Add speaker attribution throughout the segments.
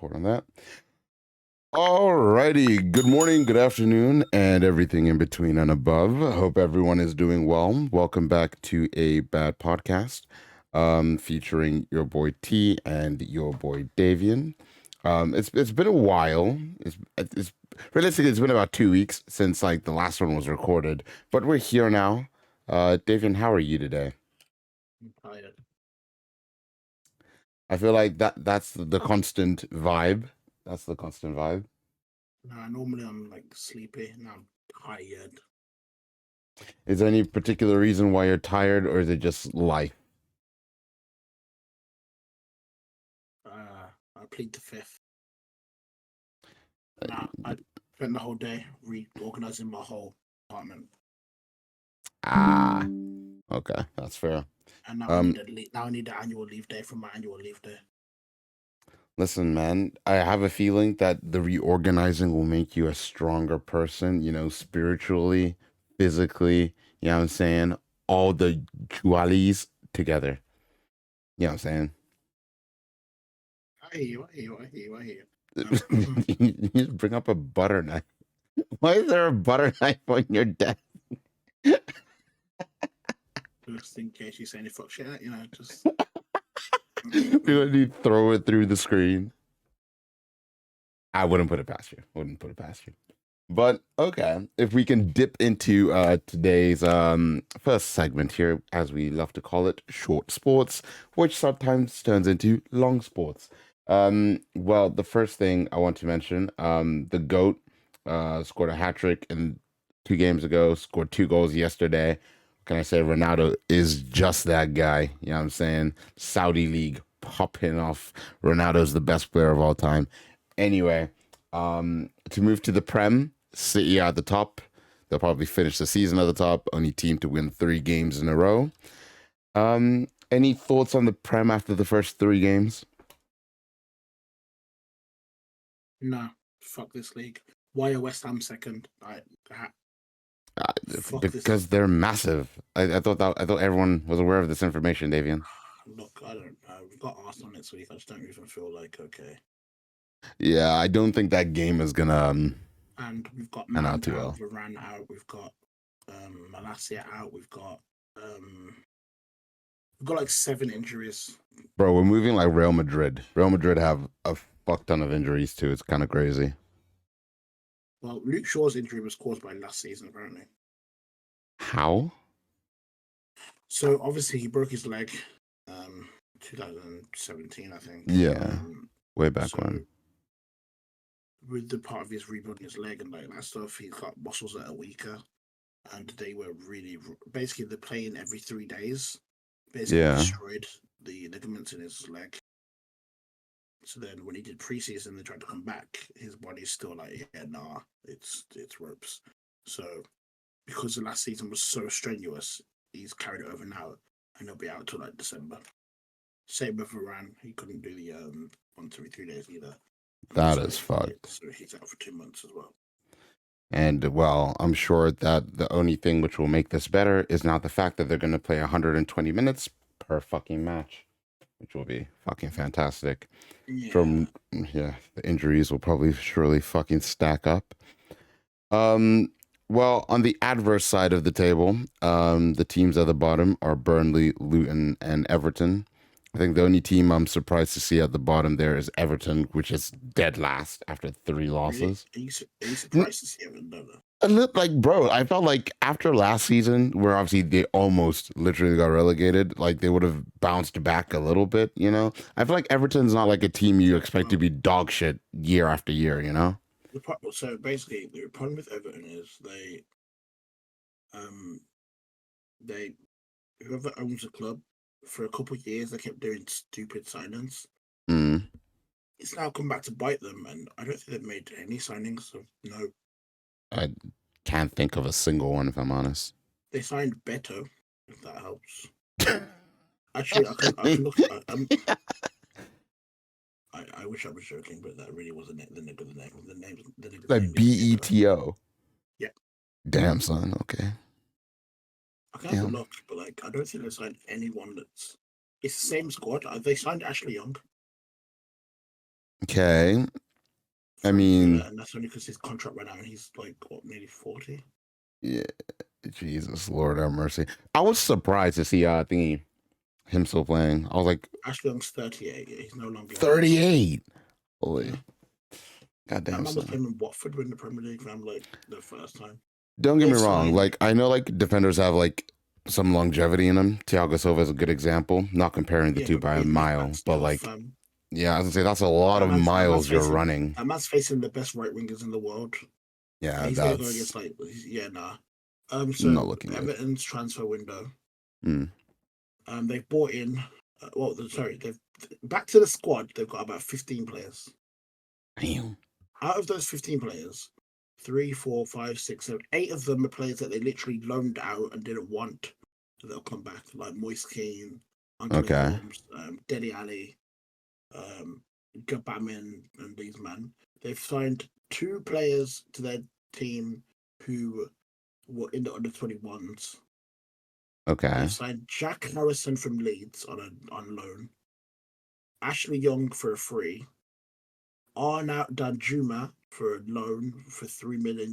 Speaker 1: Record on that. Alrighty. Good morning, good afternoon, and everything in between and above. I hope everyone is doing well. Welcome back to a bad podcast, featuring your boy T and your boy Davian. It's been a while. It's realistically it's been about 2 weeks since like the last one was recorded, but we're here now. Davian, how are you today?
Speaker 2: I'm tired.
Speaker 1: I feel like that's the constant vibe. That's the constant vibe.
Speaker 2: Normally I'm like sleepy. Now I'm tired.
Speaker 1: Is there any particular reason why you're tired, or is it just life?
Speaker 2: I plead the fifth. I spent the whole day reorganizing my whole apartment,
Speaker 1: Ah, okay, that's fair.
Speaker 2: and now
Speaker 1: Um,
Speaker 2: I need an annual leave day from my annual leave day.
Speaker 1: Listen, man, I have a feeling that the reorganizing will make you a stronger person, spiritually, physically, you know what I'm saying? All the jewalies together. You know what I'm saying?
Speaker 2: I hear you. I hear you. I hear you. I hear you.
Speaker 1: You just bring up a butter knife. Why is there a butter knife on your desk?
Speaker 2: Just in case you say any fuck shit, just.
Speaker 1: You throw it through the screen. I wouldn't put it past you. Wouldn't put it past you. But okay, if we can dip into today's first segment here, as we love to call it, short sports, which sometimes turns into long sports. Well, the first thing I want to mention, the GOAT scored a hat trick in 2 games ago, scored 2 goals yesterday. Can I say Ronaldo is just that guy? You know what I'm saying? Saudi League popping off. Ronaldo's the best player of all time. Anyway, to move to the Prem, City are at the top. They'll probably finish the season at the top. Only team to win 3 games in a row. Any thoughts on the Prem after the first 3 games?
Speaker 2: Nah, fuck this league. Why are West Ham second? Fuck this.
Speaker 1: Because they're massive. I thought everyone was aware of this information, Davian.
Speaker 2: Look, I don't know. We've got Arsenal next week. I just don't even feel like okay.
Speaker 1: Yeah, I don't think that game is gonna
Speaker 2: And we've got
Speaker 1: turn out
Speaker 2: Mount
Speaker 1: too
Speaker 2: out,
Speaker 1: well.
Speaker 2: Varane out, we've got Malacia out, we've got like 7 injuries.
Speaker 1: Bro, we're moving like Real Madrid. Real Madrid have a fuck ton of injuries too. It's kind of crazy.
Speaker 2: Well, Luke Shaw's injury was caused by last season, apparently.
Speaker 1: How?
Speaker 2: So obviously he broke his leg 2017, I think.
Speaker 1: Yeah, way back
Speaker 2: so
Speaker 1: when.
Speaker 2: with the part of his rebuilding his leg and like that stuff, he's got muscles that are weaker. And they were really basically they're playing every 3 days. Basically destroyed the ligaments in his leg. So then when he did preseason and tried to come back, his body's still like, yeah, nah, it's ropes. So because the last season was so strenuous, he's carried it over now and he'll be out till like December. Same with Varane, he couldn't do the 1 to 3 days either.
Speaker 1: That is fucked.
Speaker 2: So he's out for 2 months as well.
Speaker 1: And well, I'm sure that the only thing which will make this better is not the fact that they're going to play 120 minutes per fucking match, which will be fucking fantastic.
Speaker 2: Yeah.
Speaker 1: The injuries will probably surely fucking stack up. Well, on the adverse side of the table, the teams at the bottom are Burnley, Luton, and Everton. I think the only team I'm surprised to see at the bottom there is Everton, which is dead last after 3 losses.
Speaker 2: Really? Are you surprised to see Everton, though?
Speaker 1: A little, like, bro, I felt like after last season, where obviously they almost literally got relegated, like they would have bounced back a little bit, you know? I feel like Everton's not like a team you expect to be dog shit year after year, you know?
Speaker 2: So basically, the problem with Everton is whoever owns the club, for a couple of years, they kept doing stupid signings.
Speaker 1: Mm.
Speaker 2: It's now come back to bite them, and I don't think they've made any signings. So no,
Speaker 1: I can't think of a single one, if I'm honest.
Speaker 2: they signed Beto, if that helps. Actually, I can look. I wish I was joking, but that really wasn't the name. The name.
Speaker 1: Like Beto.
Speaker 2: Yeah.
Speaker 1: Damn, son. Okay.
Speaker 2: I can have a look, but like I don't think they signed anyone that's. It's the same squad. They signed Ashley Young.
Speaker 1: Okay. I
Speaker 2: from Villa,
Speaker 1: mean,
Speaker 2: and that's only because his contract ran out and he's like what, nearly 40.
Speaker 1: yeah, Jesus, Lord have mercy. I was surprised to see thingy him still playing. I was like,
Speaker 2: Ashley Young's 38. Yeah, he's no longer with us.
Speaker 1: 38.
Speaker 2: Yeah,
Speaker 1: Holy
Speaker 2: that
Speaker 1: goddamn
Speaker 2: man was
Speaker 1: son.
Speaker 2: playing in Watford win the Premier League from like the first time.
Speaker 1: Don't get
Speaker 2: They
Speaker 1: me wrong.
Speaker 2: signed.
Speaker 1: Like I know like defenders have like some longevity in them. Thiago Silva is a good example. Not comparing the
Speaker 2: Yeah,
Speaker 1: two
Speaker 2: but
Speaker 1: by a
Speaker 2: he's
Speaker 1: mile,
Speaker 2: back
Speaker 1: but
Speaker 2: still.
Speaker 1: like yeah, I was gonna say that's a lot of
Speaker 2: That man's
Speaker 1: miles you're
Speaker 2: facing
Speaker 1: running.
Speaker 2: the best right wingers in the world.
Speaker 1: Yeah,
Speaker 2: He's gonna go
Speaker 1: that's
Speaker 2: against like yeah, nah.
Speaker 1: not
Speaker 2: So
Speaker 1: looking good.
Speaker 2: Everton's transfer window.
Speaker 1: Mm.
Speaker 2: They've bought in. They've back to the squad. They've got about 15 players.
Speaker 1: Damn.
Speaker 2: Out of those 15 players, three, four, five, six, seven, eight of them are players that they literally loaned out and didn't want. So they'll come back, like Moise Keane, Andre
Speaker 1: Okay.
Speaker 2: Gomes, Dele Alli, um, Gabamin, and these men. They've signed two players to their team who were in the under 21s.
Speaker 1: Okay.
Speaker 2: They've signed Jack Harrison from Leeds on loan, Ashley Young for a free, Arnaut Danjuma for a loan for €3 million,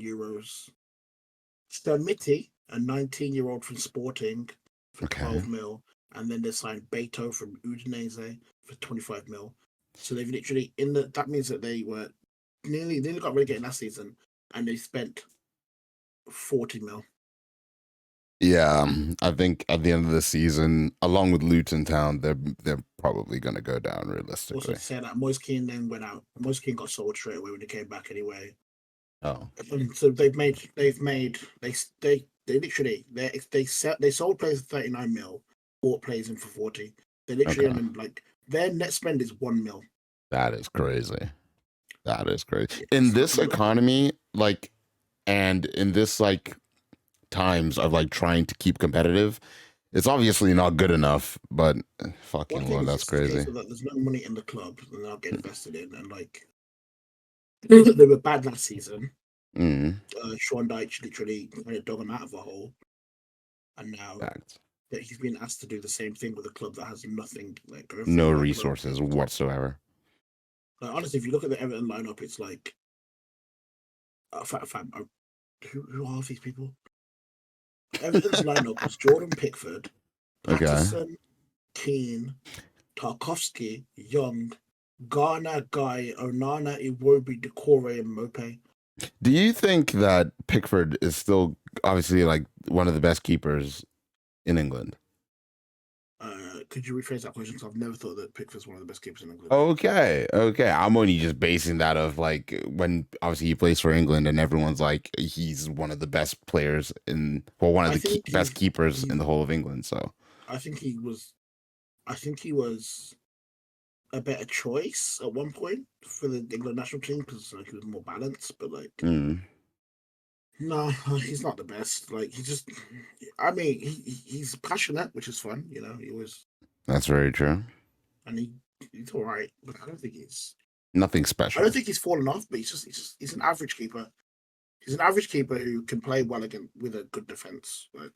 Speaker 2: Stamiti, a 19-year-old from Sporting, for
Speaker 1: Okay.
Speaker 2: 12 mil, and then they signed Beto from Udinese for 25 mil. So they've literally that means that they were nearly got relegated last season, and they spent 40 mil.
Speaker 1: Yeah, I think at the end of the season, along with Luton Town, they're probably gonna go down
Speaker 2: Also,
Speaker 1: realistically.
Speaker 2: to say that Moise Keane then went out. Moise Keane got sold straight away when he came back anyway.
Speaker 1: Oh,
Speaker 2: So they literally they sold players for 39 mil, bought players in for 40. They literally
Speaker 1: okay.
Speaker 2: on like their net spend is 1 mil.
Speaker 1: That is crazy. That is crazy.
Speaker 2: Yeah,
Speaker 1: In
Speaker 2: so
Speaker 1: this economy, like, and in this like times of like trying to keep competitive, it's obviously not good enough. But
Speaker 2: what I
Speaker 1: fucking
Speaker 2: think
Speaker 1: lord,
Speaker 2: is
Speaker 1: that's
Speaker 2: just a case
Speaker 1: crazy.
Speaker 2: of that there's no money in the club and they're not getting invested in, and like they were bad last season.
Speaker 1: Mm,
Speaker 2: Sean Dyche literally kind of dug him out of a hole, and now
Speaker 1: fact.
Speaker 2: that he's been asked to do the same thing with a club that has nothing like going for
Speaker 1: No
Speaker 2: him, like low
Speaker 1: resources
Speaker 2: cost.
Speaker 1: whatsoever.
Speaker 2: Like honestly, if you look at the Everton lineup, it's like who are these people? Everton's lineup was Jordan Pickford,
Speaker 1: Okay.
Speaker 2: Patterson, Keane, Tarkovsky, Young, Garner, Guy, Onana, Iwobi, Decore, and Mope.
Speaker 1: Do you think that Pickford is still obviously like one of the best keepers in England?
Speaker 2: Could you rephrase that question? Because I've never thought that Pickford's one of the best keepers in England.
Speaker 1: Okay, okay. I'm only just basing that of like when obviously he plays for England and everyone's like he's one of the best players in well one of
Speaker 2: I
Speaker 1: the
Speaker 2: think
Speaker 1: best keepers in
Speaker 2: he
Speaker 1: the whole of England. So
Speaker 2: I think he was I think he was a better choice at one point for the England national team because like he was more balanced, but like
Speaker 1: mm,
Speaker 2: no, he's not the best. Like he just, I mean, he's passionate, which is fun. You know, he was,
Speaker 1: that's very true.
Speaker 2: and he's all right, but
Speaker 1: Nothing
Speaker 2: I don't
Speaker 1: special.
Speaker 2: think he's fallen off. But he's an average keeper. He's an average keeper who can play well again with a good defense. Like,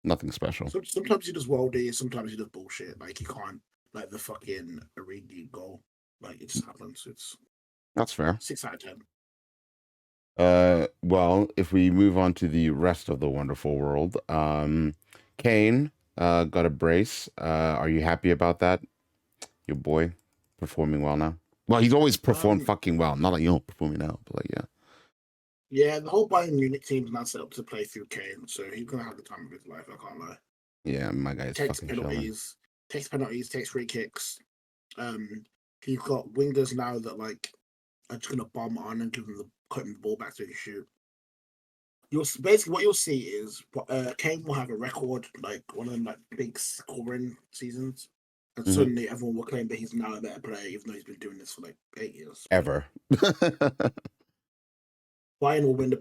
Speaker 1: Nothing special.
Speaker 2: sometimes he does worldy, sometimes he does bullshit. Like he can't, like the fucking Origi goal. Like it just happens. It's
Speaker 1: That's fair.
Speaker 2: 6 out of 10.
Speaker 1: Well, if we move on to the rest of the wonderful world, Kane, got a brace. Are you happy about that? Your boy performing well now. Well, he's always performed
Speaker 2: Um,
Speaker 1: fucking well. Not like you know performing now, but like yeah,
Speaker 2: yeah, the whole Bayern Munich team's now set up to play through Kane, so he's gonna have the time of his life. I can't lie.
Speaker 1: yeah. My guy's
Speaker 2: Takes
Speaker 1: fucking chilling.
Speaker 2: penalties, takes free kicks. Um, he's got wingers now that like are just gonna bomb on and give him cutting the ball back so he can shoot. You'll basically what you'll see is Kane will have a record like one of them like big scoring seasons, and
Speaker 1: Hmm.
Speaker 2: suddenly everyone will claim that he's now a better player, even though he's been doing this for like 8 years.
Speaker 1: Ever.
Speaker 2: Bayern will win the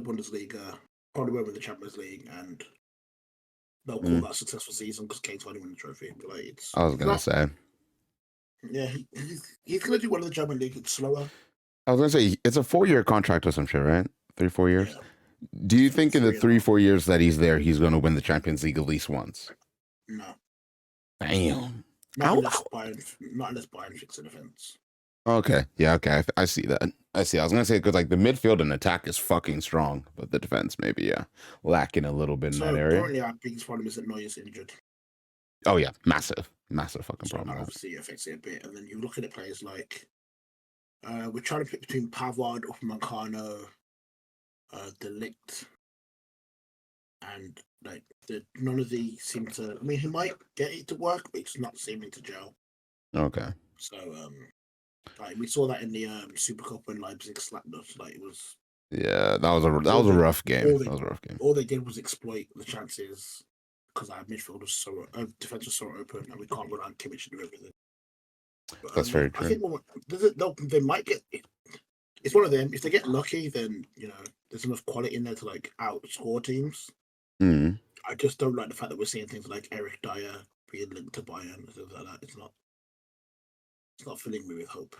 Speaker 2: Bundesliga, probably won't win the Champions League, and they'll call
Speaker 1: Mm,
Speaker 2: that a successful season because Kane's finally won the trophy. But like
Speaker 1: I was
Speaker 2: it's
Speaker 1: gonna
Speaker 2: not.
Speaker 1: say.
Speaker 2: Yeah, he's gonna do well in the German league. It's slower.
Speaker 1: I was gonna say it's a 4 year contract or some shit, right? 3 4 years.
Speaker 2: Yeah,
Speaker 1: Do you think in the
Speaker 2: three and a
Speaker 1: three
Speaker 2: half.
Speaker 1: 4 years that he's there, he's gonna win the Champions League at least once?
Speaker 2: No,
Speaker 1: Damn.
Speaker 2: Not
Speaker 1: How?
Speaker 2: unless Bayern fix the defense.
Speaker 1: Okay. Yeah. Okay. I see that. I see. I was gonna say because like the midfield and attack is fucking strong, but the defense maybe lacking a little bit in that
Speaker 2: So
Speaker 1: area.
Speaker 2: currently, our biggest problem is that Neuer's injured.
Speaker 1: Oh yeah, massive, massive fucking
Speaker 2: So
Speaker 1: problem
Speaker 2: that
Speaker 1: with that.
Speaker 2: obviously affects it a bit. And then you look at the players like we're trying to pick between Pavard, Upamecano, Delict, and like none of these seem to. I mean, he might get it to work, but it's not seeming to gel.
Speaker 1: Okay.
Speaker 2: So like we saw that in the Super Cup when Leipzig slapped us. Like it was
Speaker 1: Yeah, that was a
Speaker 2: all
Speaker 1: rough game.
Speaker 2: all
Speaker 1: That
Speaker 2: they
Speaker 1: was a rough game.
Speaker 2: all they did was exploit the chances because our midfield was so defense was so open, and we can't rely on Kimmich to do everything. But
Speaker 1: That's very
Speaker 2: I
Speaker 1: true.
Speaker 2: think they might get. It's one of them. If they get lucky, then there's enough quality in there to like outscore teams.
Speaker 1: Mm.
Speaker 2: I just don't like the fact that we're seeing things like Eric Dyer being linked to Bayern and things like that. It's not filling me with hope.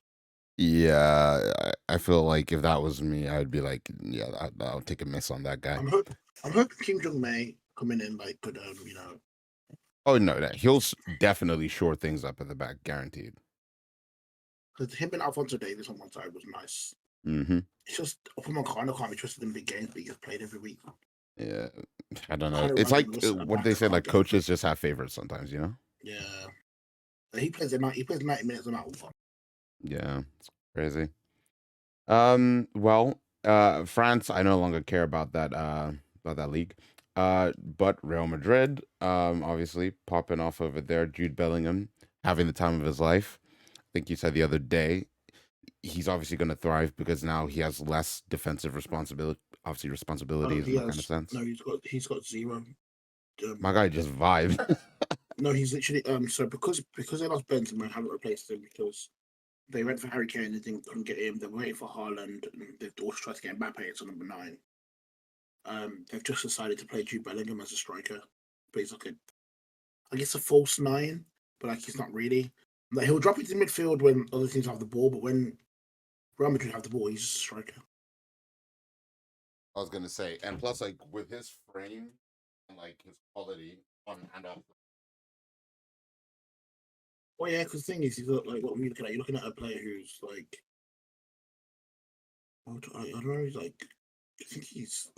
Speaker 1: Yeah, I feel like if that was me, I'd be like, yeah, I'll take a miss on that guy.
Speaker 2: I'm hoping Kim Jong May coming in like could
Speaker 1: Oh no, that he'll definitely shore things up at the back, guaranteed.
Speaker 2: because him and Alfonso Davis on one side was nice.
Speaker 1: Mm-hmm.
Speaker 2: It's just Upamecano can't be trusted in big games, but he gets played every week.
Speaker 1: Yeah, I don't know.
Speaker 2: Kind of
Speaker 1: It's
Speaker 2: reminds me
Speaker 1: like
Speaker 2: of us at the
Speaker 1: what
Speaker 2: back.
Speaker 1: they
Speaker 2: I
Speaker 1: say,
Speaker 2: can't
Speaker 1: like
Speaker 2: get him.
Speaker 1: coaches just have favorites sometimes, you know?
Speaker 2: Yeah, he plays 90 minutes no matter what.
Speaker 1: Yeah, it's crazy. Well, France, I no longer care about that league. But Real Madrid, obviously popping off over there. Jude Bellingham having the time of his life. I think you said the other day he's obviously going to thrive because now he has less defensive responsibility, obviously
Speaker 2: Oh,
Speaker 1: responsibilities
Speaker 2: he
Speaker 1: in that kind of
Speaker 2: has
Speaker 1: sense.
Speaker 2: no. He's got zero.
Speaker 1: My
Speaker 2: Um,
Speaker 1: guy just vibe.
Speaker 2: no, he's literally so because they lost Benzema and haven't replaced him because they went for Harry Kane and couldn't get him. They're waiting for Haaland and they've also tried to get Mbappe to number 9. They've just decided to play Jude Bellingham as a striker, but he's like I guess a false 9, but like he's not really. Like he'll drop into midfield when other teams have the ball, but when Real Madrid have the ball, he's just a striker.
Speaker 1: I was gonna say, and plus, like with his frame and like his quality on and off.
Speaker 2: Well, yeah, because the thing is, he's like what are you looking at? You're looking at a player who's like, I don't know, he's like, I think he's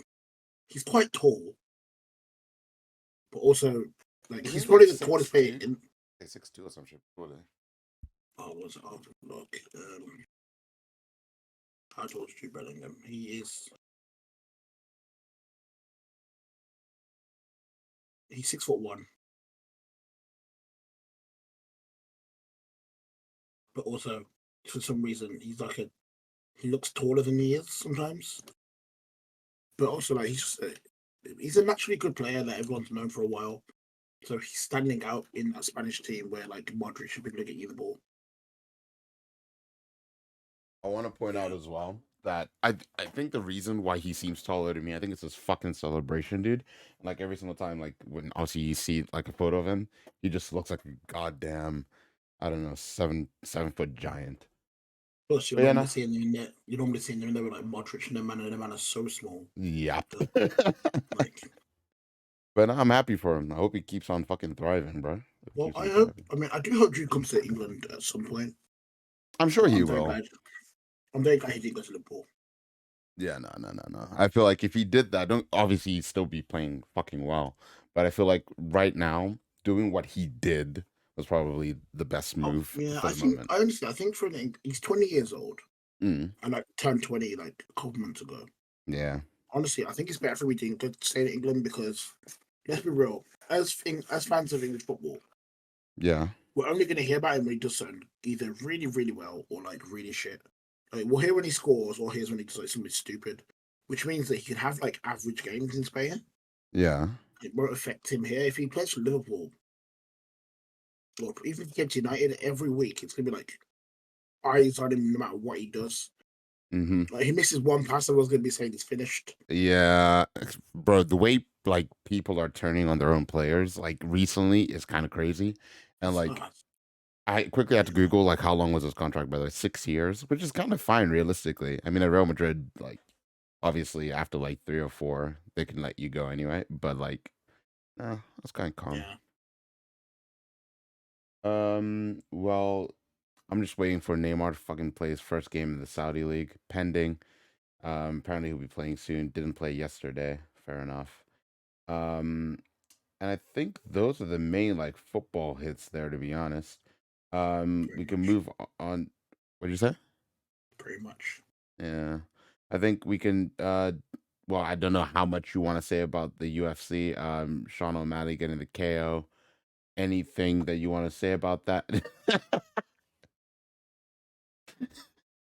Speaker 2: quite tall, but also like
Speaker 1: Isn't
Speaker 2: he's
Speaker 1: he like
Speaker 2: probably the tallest
Speaker 1: six
Speaker 2: player
Speaker 1: two?
Speaker 2: in.
Speaker 1: 6'2" or some shit. Probably.
Speaker 2: Oh, was it? Oh, look, how tall is Jude Bellingham? He's 6'1", but also for some reason he looks taller than he is sometimes. But also like he's a naturally good player that everyone's known for a while. So he's standing out in that Spanish team where like Modric should be able to get you the ball.
Speaker 1: I want to point out
Speaker 2: Yeah.
Speaker 1: as well that I think the reason why he seems taller to me, I think it's his fucking celebration, dude. Like every single time, like when obviously you see like a photo of him, he just looks like a goddamn, I don't know, 7 foot giant.
Speaker 2: Plus,
Speaker 1: But yeah, no.
Speaker 2: you're normally seeing them in there with like Modric and the man are so small.
Speaker 1: Yep.
Speaker 2: Like,
Speaker 1: But no, I'm happy for him. I hope he keeps on fucking thriving, bro. Hope he
Speaker 2: well,
Speaker 1: keeps on thriving.
Speaker 2: I do hope Jude comes to England at some point.
Speaker 1: I'm sure
Speaker 2: But
Speaker 1: he will.
Speaker 2: I'm very glad he didn't go to Liverpool.
Speaker 1: Yeah, no, no, no, no. I feel like if he did that, don't obviously he'd still be playing fucking well. But I feel like right now, doing what he did was probably the best
Speaker 2: Oh
Speaker 1: move
Speaker 2: yeah,
Speaker 1: for the moment.
Speaker 2: I think he's 20 years old
Speaker 1: Mm,
Speaker 2: and like turned 20 like a couple months ago.
Speaker 1: yeah,
Speaker 2: Honestly, I think it's better for me to stay in England because let's be real, as fans of English football,
Speaker 1: yeah.
Speaker 2: we're only going to hear about him when he does something either really, really well or like really shit. Like we'll hear when he scores or hear when he does like something stupid, which means that he can have like average games in Spain.
Speaker 1: Yeah.
Speaker 2: It won't affect him here if he plays for Liverpool or even if he gets United every week. It's gonna be like eyes on him no matter what he does.
Speaker 1: Mm-hmm.
Speaker 2: Like he misses one pass, I was gonna be saying he's finished.
Speaker 1: Yeah, bro. The way like people are turning on their own players like recently is kind of crazy, and
Speaker 2: It's,
Speaker 1: like I quickly had to
Speaker 2: yeah.
Speaker 1: Google like how long was his contract by the way, 6 years, which is kind of fine realistically. I mean, at Real Madrid, like obviously after like 3 or 4, they can let you go anyway. But like, that's kind of calm.
Speaker 2: Yeah.
Speaker 1: Well, I'm just waiting for Neymar to fucking play his first game in the Saudi League, pending. Apparently he'll be playing soon. Didn't play yesterday. Fair enough. Um, and I think those are the main like football hits there, to be honest.
Speaker 2: Pretty
Speaker 1: We can
Speaker 2: much.
Speaker 1: move on. What did you say?
Speaker 2: Pretty much.
Speaker 1: Yeah, I think we can. Well, I don't know how much you want to say about the UFC. Sean O'Malley getting the KO. Anything that you want to say about that?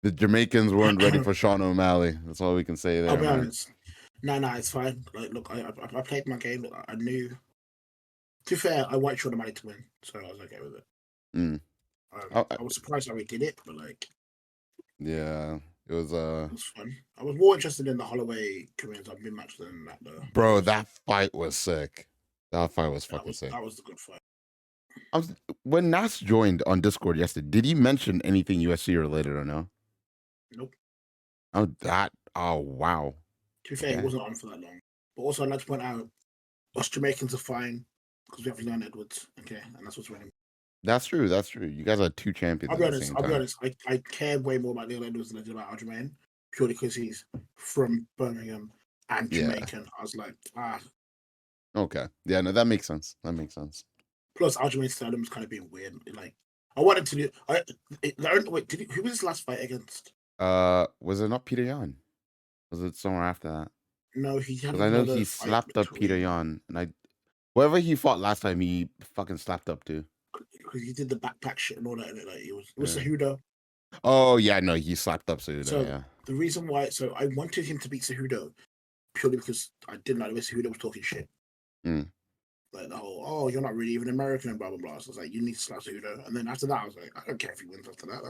Speaker 1: The Jamaicans weren't ready for Sean O'Malley. That's all we can say
Speaker 2: I'll
Speaker 1: there,
Speaker 2: be
Speaker 1: man.
Speaker 2: honest. No, it's fine. Like, look, I played my game. I knew. To be fair, I wanted Sean O'Malley to win, so I was okay with it.
Speaker 1: Mm. Oh,
Speaker 2: I was surprised how he did it, but like,
Speaker 1: yeah, it was
Speaker 2: it was fun. I was more interested in the Holloway Korean Zombie match than that, though.
Speaker 1: bro. That fight was sick. That fight was
Speaker 2: That
Speaker 1: fucking
Speaker 2: was
Speaker 1: sick.
Speaker 2: that was the good fight.
Speaker 1: I was when Nas joined on Discord yesterday. Did he mention anything UFC related or no?
Speaker 2: Nope.
Speaker 1: Oh, that. Oh, wow.
Speaker 2: To be fair, he
Speaker 1: Okay,
Speaker 2: wasn't on for that long. But also, I'd like to point out, us Jamaicans are fine because we have Leon Edwards. Okay, and that's what's winning.
Speaker 1: that's true. That's true. You guys are two champions
Speaker 2: I'll
Speaker 1: at
Speaker 2: be
Speaker 1: the
Speaker 2: honest.
Speaker 1: same
Speaker 2: I'll be
Speaker 1: time.
Speaker 2: honest. I care way more about Leon Edwards than I do about Aljamain, purely because he's from Birmingham and
Speaker 1: Yeah.
Speaker 2: Jamaican. I was like,
Speaker 1: Okay. Yeah. No, that makes sense. That makes sense.
Speaker 2: Plus, Aljamain Sterling was kind of being weird. Like, I wanted to do. Wait, who was his last fight against?
Speaker 1: Was it not Peter Yan? Was it somewhere after that?
Speaker 2: No, he had
Speaker 1: Because I know
Speaker 2: another
Speaker 1: he
Speaker 2: fight
Speaker 1: slapped up Peter
Speaker 2: between
Speaker 1: Yan, and whoever he fought last time, he fucking slapped up too.
Speaker 2: because he did the backpack shit and all that. And like, it was
Speaker 1: Yeah.
Speaker 2: Cejudo.
Speaker 1: Oh yeah, no, he slapped up Suda.
Speaker 2: So
Speaker 1: Yeah.
Speaker 2: the reason why, so I wanted him to beat Cejudo purely because I didn't like the way Cejudo was talking shit.
Speaker 1: Mm.
Speaker 2: Like the whole, oh, you're not really even American and blah blah blah. So I was like, you need to slap Cejudo. And then after that, I was like, I don't care if he wins after that.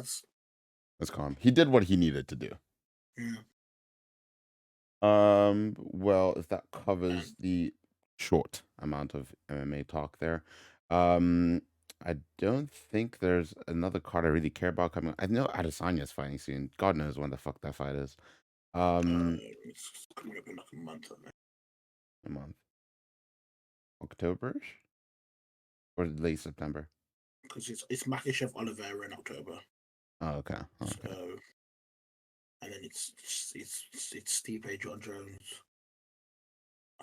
Speaker 1: That's calm. He did what he needed to do.
Speaker 2: Yeah.
Speaker 1: Well, if that covers the short amount of MMA talk there, I don't think there's another card I really care about coming. I know Adesanya's fighting soon. God knows when the fuck that fight is.
Speaker 2: It's coming up in like a month, I think.
Speaker 1: A month, Octoberish, or late September.
Speaker 2: Because it's Makhachev Oliveira in October.
Speaker 1: Oh, okay. Okay.
Speaker 2: So, and then it's Stipe John Jones.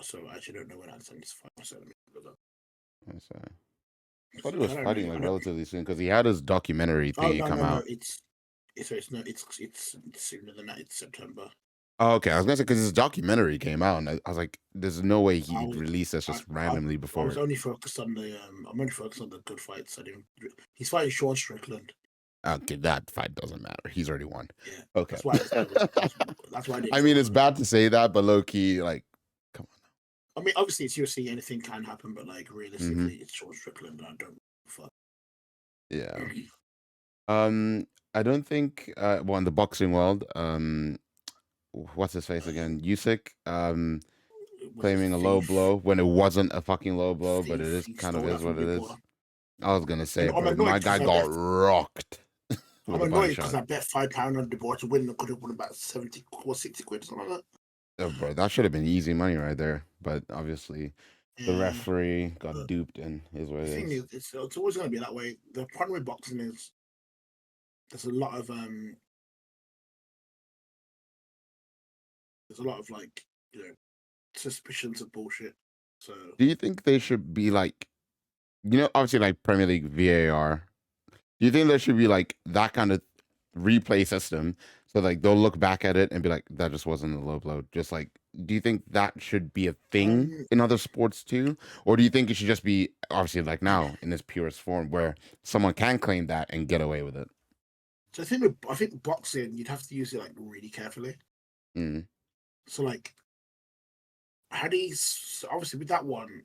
Speaker 2: So I actually don't know when Adesanya's fight. So let me look up.
Speaker 1: So, I thought he was
Speaker 2: I don't
Speaker 1: fighting
Speaker 2: really.
Speaker 1: like
Speaker 2: I don't.
Speaker 1: relatively soon because he had his documentary
Speaker 2: Oh
Speaker 1: thingy come
Speaker 2: no!
Speaker 1: out.
Speaker 2: It's sooner than that. It's September.
Speaker 1: Oh, okay. I was gonna say because his documentary came out, and I was like, "There's no way
Speaker 2: I
Speaker 1: he'd
Speaker 2: was
Speaker 1: release this
Speaker 2: I,
Speaker 1: just randomly
Speaker 2: I
Speaker 1: before
Speaker 2: was
Speaker 1: it."
Speaker 2: only focused on the I'm only focused on the good fights. I didn't. He's fighting Sean Strickland.
Speaker 1: Okay, that fight doesn't matter. He's already won.
Speaker 2: Yeah,
Speaker 1: Okay.
Speaker 2: that's why I didn't.
Speaker 1: I mean, it's
Speaker 2: Focus.
Speaker 1: bad to say that, but low key, like, come
Speaker 2: I mean, obviously it's UFC. Anything can happen, but like
Speaker 1: on. Mm-hmm.
Speaker 2: realistically, it's Sean Strickland. And I don't fuck.
Speaker 1: Yeah. I don't think. Well, in the boxing world, what's his face again? Usyk.
Speaker 2: Was a
Speaker 1: Claiming a low
Speaker 2: thief.
Speaker 1: blow when it wasn't a fucking low blow, but it
Speaker 2: Thief.
Speaker 1: is
Speaker 2: He
Speaker 1: kind of
Speaker 2: stole that
Speaker 1: is
Speaker 2: from
Speaker 1: what it
Speaker 2: Big
Speaker 1: is.
Speaker 2: Water.
Speaker 1: I was gonna say,
Speaker 2: And I'm
Speaker 1: bro, my
Speaker 2: annoyed
Speaker 1: guy
Speaker 2: because I
Speaker 1: got
Speaker 2: bet
Speaker 1: rocked
Speaker 2: I'm
Speaker 1: with a body
Speaker 2: annoyed because
Speaker 1: shot.
Speaker 2: I bet £5 on the board to win. I could have won about 70 or 60 quid, something like that.
Speaker 1: Oh, bro, that should have been easy money right there. But obviously, the
Speaker 2: Yeah,
Speaker 1: referee got
Speaker 2: but
Speaker 1: duped, and is what
Speaker 2: the
Speaker 1: it
Speaker 2: thing
Speaker 1: is.
Speaker 2: is, it's always going to be that way. The problem with boxing is there's a lot of like suspicions of bullshit. So
Speaker 1: Do you think they should be like, obviously like Premier League VAR? Do you think there should be like that kind of replay system so like they'll look back at it and be like, that just wasn't a low blow? Just like, do you think that should be a thing
Speaker 2: um,
Speaker 1: in other sports too, or do you think it should just be obviously like now in its purest form where someone can claim that and get away with it?
Speaker 2: so I think boxing you'd have to use it like really carefully.
Speaker 1: Mm.
Speaker 2: So like how do you obviously with that one?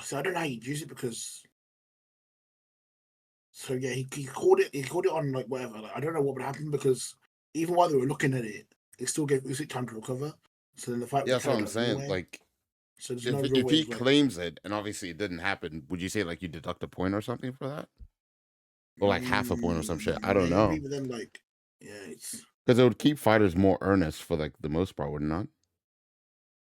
Speaker 2: So I don't know how you'd use it because so yeah he called it on like whatever. Like, I don't know what would happen because even while they were looking at it, it still gave Usyk time to recover. So then the fight
Speaker 1: Yeah,
Speaker 2: was
Speaker 1: that's what
Speaker 2: carried
Speaker 1: I'm
Speaker 2: on
Speaker 1: saying.
Speaker 2: anyway.
Speaker 1: Like,
Speaker 2: So there's no
Speaker 1: if
Speaker 2: real
Speaker 1: if
Speaker 2: way
Speaker 1: he
Speaker 2: of like
Speaker 1: claims it and obviously it didn't happen, would you say like you deduct a point or something for that, or like half a point or some shit? I don't
Speaker 2: maybe,
Speaker 1: know,
Speaker 2: but then like yeah, it's
Speaker 1: because it would keep fighters more earnest for like the most part, would it not?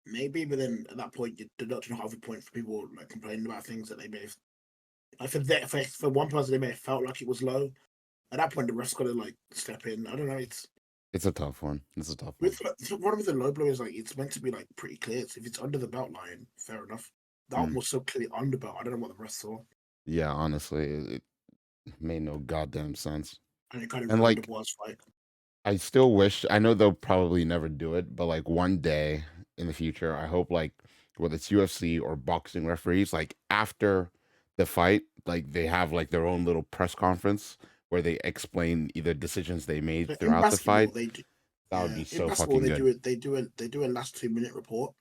Speaker 2: maybe, but then at that point you're deducting half a point for people like complaining about things that they may have Like for one person, they may have felt like it was low. At that point, the ref's got to like step in. I don't know.
Speaker 1: It's a tough one. It's a tough one.
Speaker 2: With the problem with the low blow is like it's meant to be like pretty clear. So if it's under the belt line, fair enough. That one was so clearly under belt. I don't know what the rest saw.
Speaker 1: Yeah, honestly, it made no goddamn sense.
Speaker 2: And it kind of
Speaker 1: And
Speaker 2: ruined the
Speaker 1: like,
Speaker 2: boss fight.
Speaker 1: I still wish. I know they'll probably never do it, but like one day in the future, I hope like whether it's UFC or boxing referees, like after the fight, like they have like their own little press conference where they explain either decisions they made
Speaker 2: So in
Speaker 1: throughout the
Speaker 2: basketball,
Speaker 1: fight.
Speaker 2: they do.
Speaker 1: That would
Speaker 2: Yeah,
Speaker 1: be
Speaker 2: in
Speaker 1: so
Speaker 2: basketball
Speaker 1: fucking
Speaker 2: they do
Speaker 1: good.
Speaker 2: it. They do a last 2 minute report.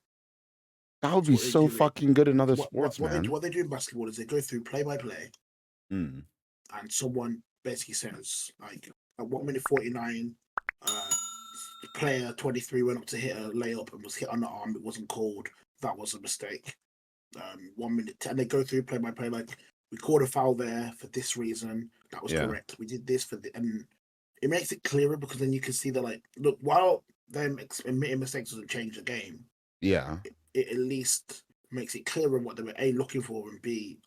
Speaker 1: That would
Speaker 2: So
Speaker 1: be
Speaker 2: what they
Speaker 1: so
Speaker 2: do is
Speaker 1: fucking good in other
Speaker 2: what
Speaker 1: sports, man.
Speaker 2: what they do in basketball is they go through play by play,
Speaker 1: Mm.
Speaker 2: and someone basically says like at 1 minute 49, uh, player 23 went up to hit a layup and was hit on the arm. It wasn't called. That was a mistake. 1 minute, and they go through play by play like we called a foul there for this reason. That was
Speaker 1: Yeah.
Speaker 2: correct. We did this and it makes it clearer because then you can see that like look while them admitting mistakes doesn't change the game.
Speaker 1: Yeah.
Speaker 2: It at least makes it clearer what they were A looking for and B